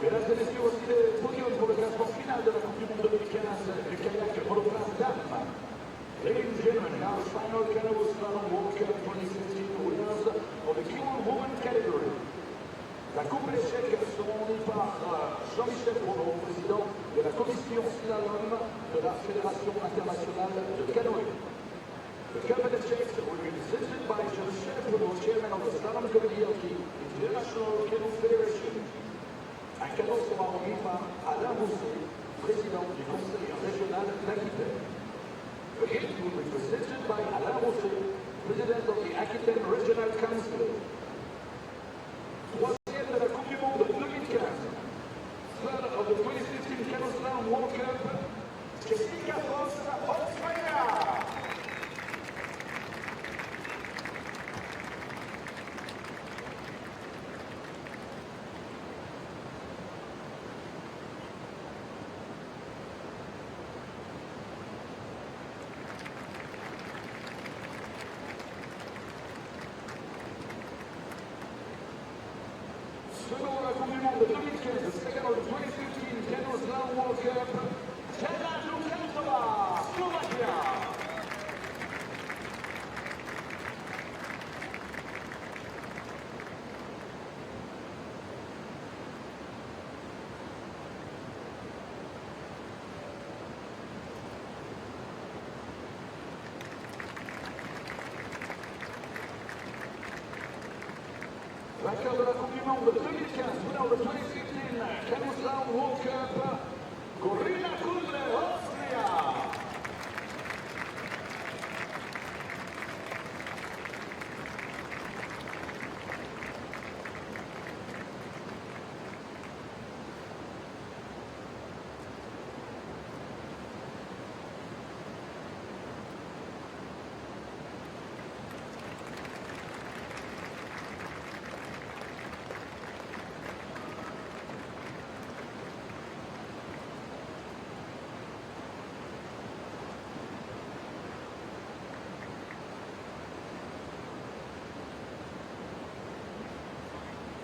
E: Mesdames et messieurs, voici le podium pour le classement final de la Coupe du Monde 2015 du kayak monoplan Dame. commission Slalom de la Fédération internationale de canoë. The Cabinet Czechs will be visited by Joseph, chairman of the Slalom Committee of the International Canoe Federation. Un cadeau sera remis par Alain Rousset, président du Conseil régional d'Aquitaine. The gift will be presented by Alain Rousset, president of the Aquitaine Regional Council. Troisième de la Coupe du Monde 2015. Third of the 2015 Canoe Slalom World Cup, Jessica Foss, Australia. Second de la Coupe du Monde 2015, second of the 2015 Canoe Slalom World Cup, Slovakia. Vainqueur de la Coupe du Monde 2015, winner of the 2015 Canoe Slalom World Cup, Corina Kudre, Austria.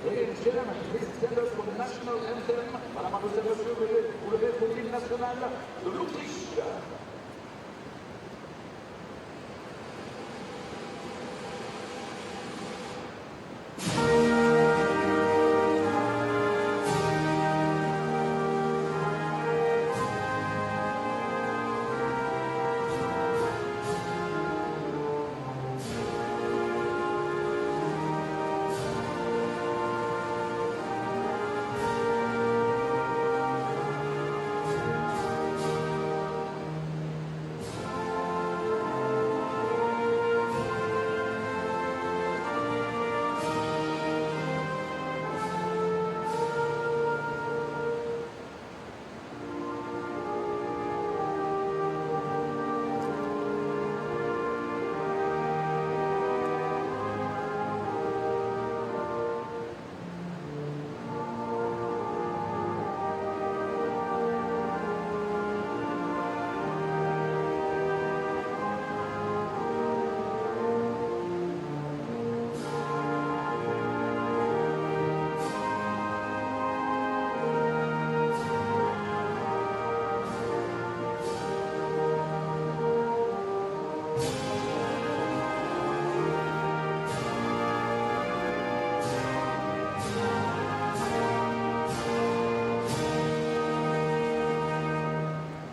E: Ladies and gentlemen, please stand up for the national anthem. Madame, mademoiselle, monsieur, vous levez pour l'hymne national de l'Autriche.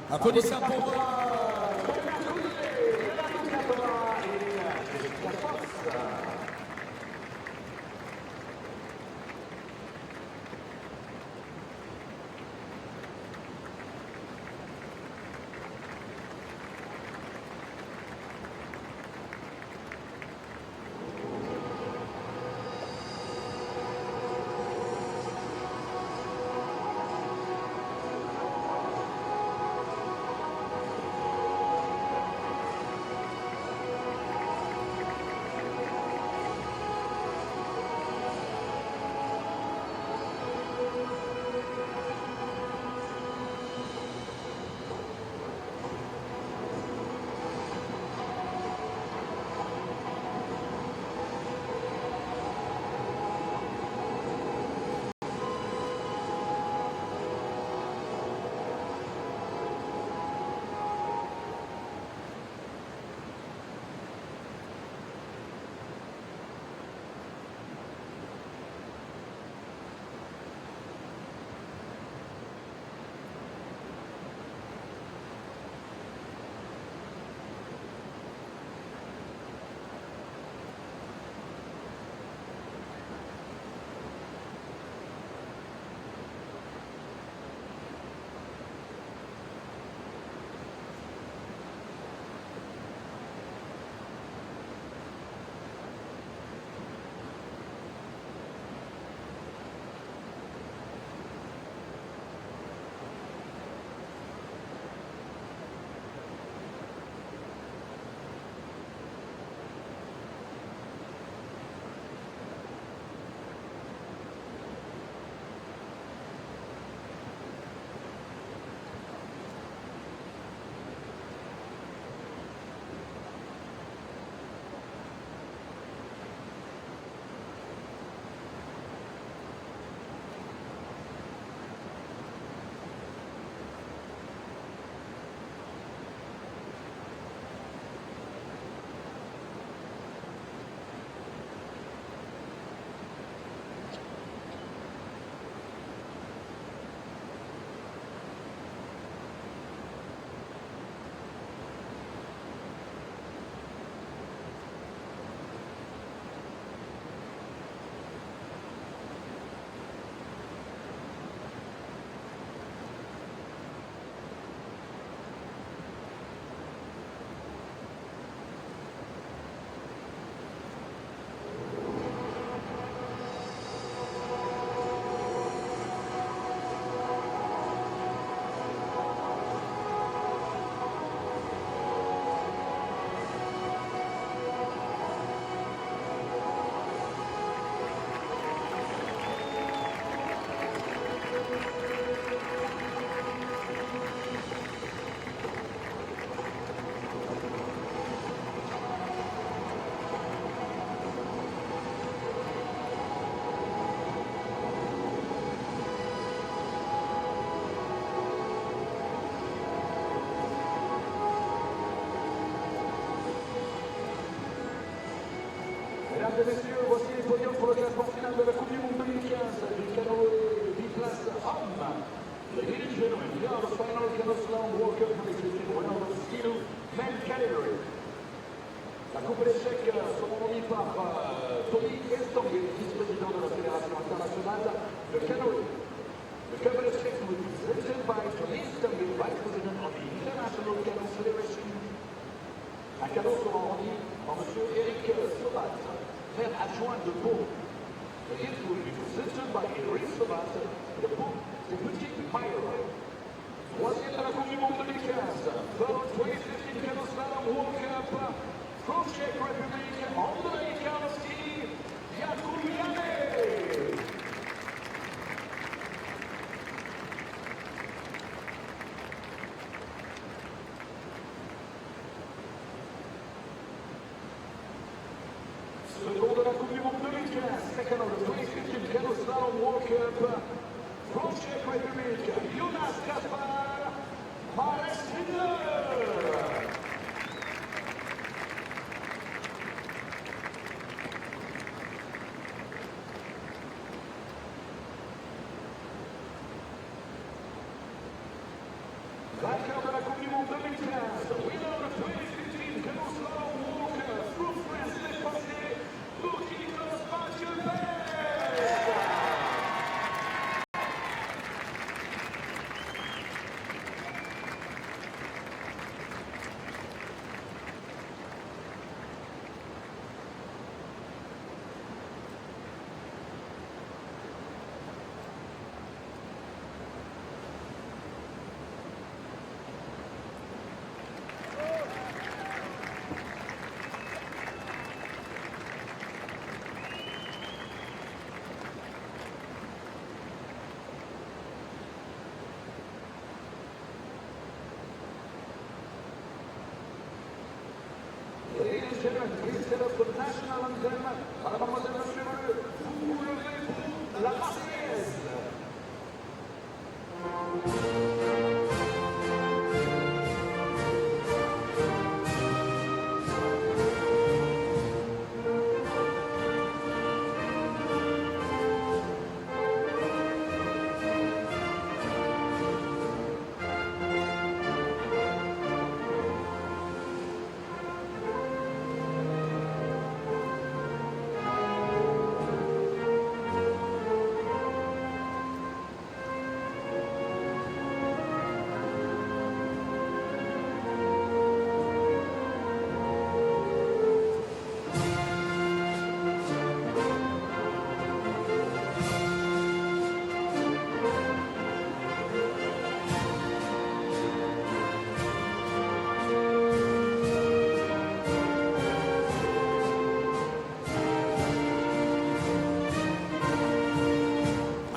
G: Applaudissements pour
E: Mesdames et messieurs, voici les podiums pour le classement final de la Coupe du Monde 2015 du canoë biplace homme. Ladies and gentlemen, here are the final canoe slalom World Cup competition winner of the C2M category. La Coupe des Czech sera remise par Tony Estanguet, vice-président de la Fédération internationale de canoë. The Cup des Czech will be presented by Tony Estanguet, vice-president of the International Canoe Federation. Un cadeau sera remis par M. Eric Sobat, maire adjoint de Pau. The gift will be presented by Eric Sobat, the Pau Deputy Mayor. Troisième de la Coupe du Monde 2015, World 2015 Canoe Slalom World Cup, from Czech Republic, on the Liptovsky, Jakubiane. Second de la Coupe du Monde 2015, second of the 2015 Canoe Slalom World Cup, from Czech Republic, Jonas Kaspar Marestiner. Vainqueur de la Coupe du Monde 2015, winner of the 2015 Canoe Slalom World Cup, from France, Liptovsky, Mikulas Mathieu. Ladies and gentlemen, please set up the national anthem. Mademoiselle, monsieur, vous levez la Marseillaise.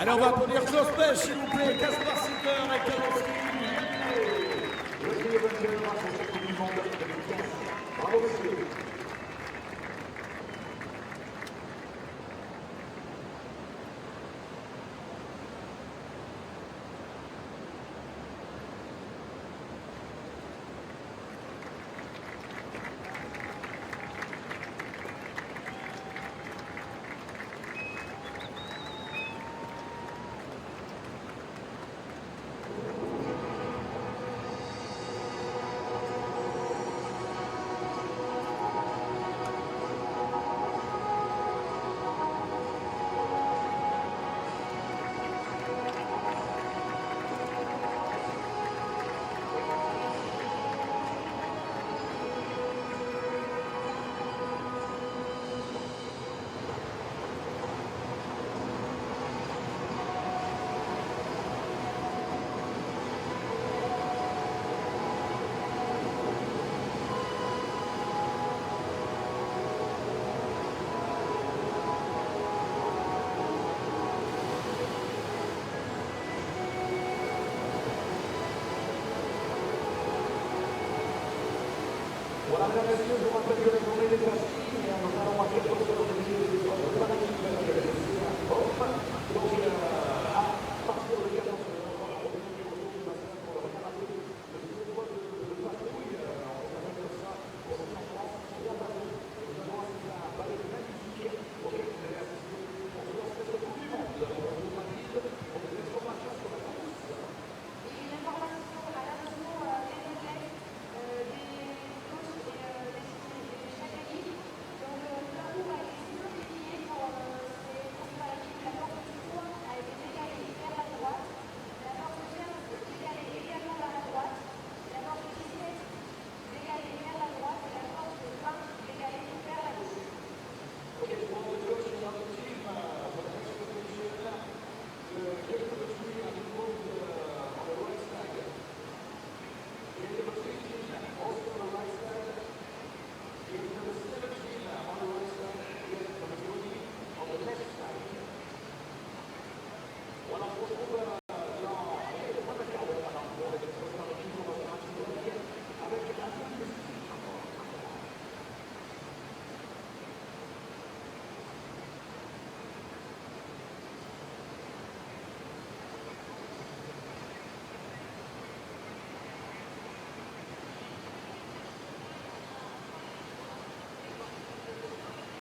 G: Allez, on va applaudir Klaus Pech, s'il vous plaît, Kaspar Sitter et Liptovsky.
E: Voici les vainqueurs pour cette Coupe du Monde 2015. Bravo, messieurs. Voilà, mesdames et messieurs, je vous rappelle que la journée est passée.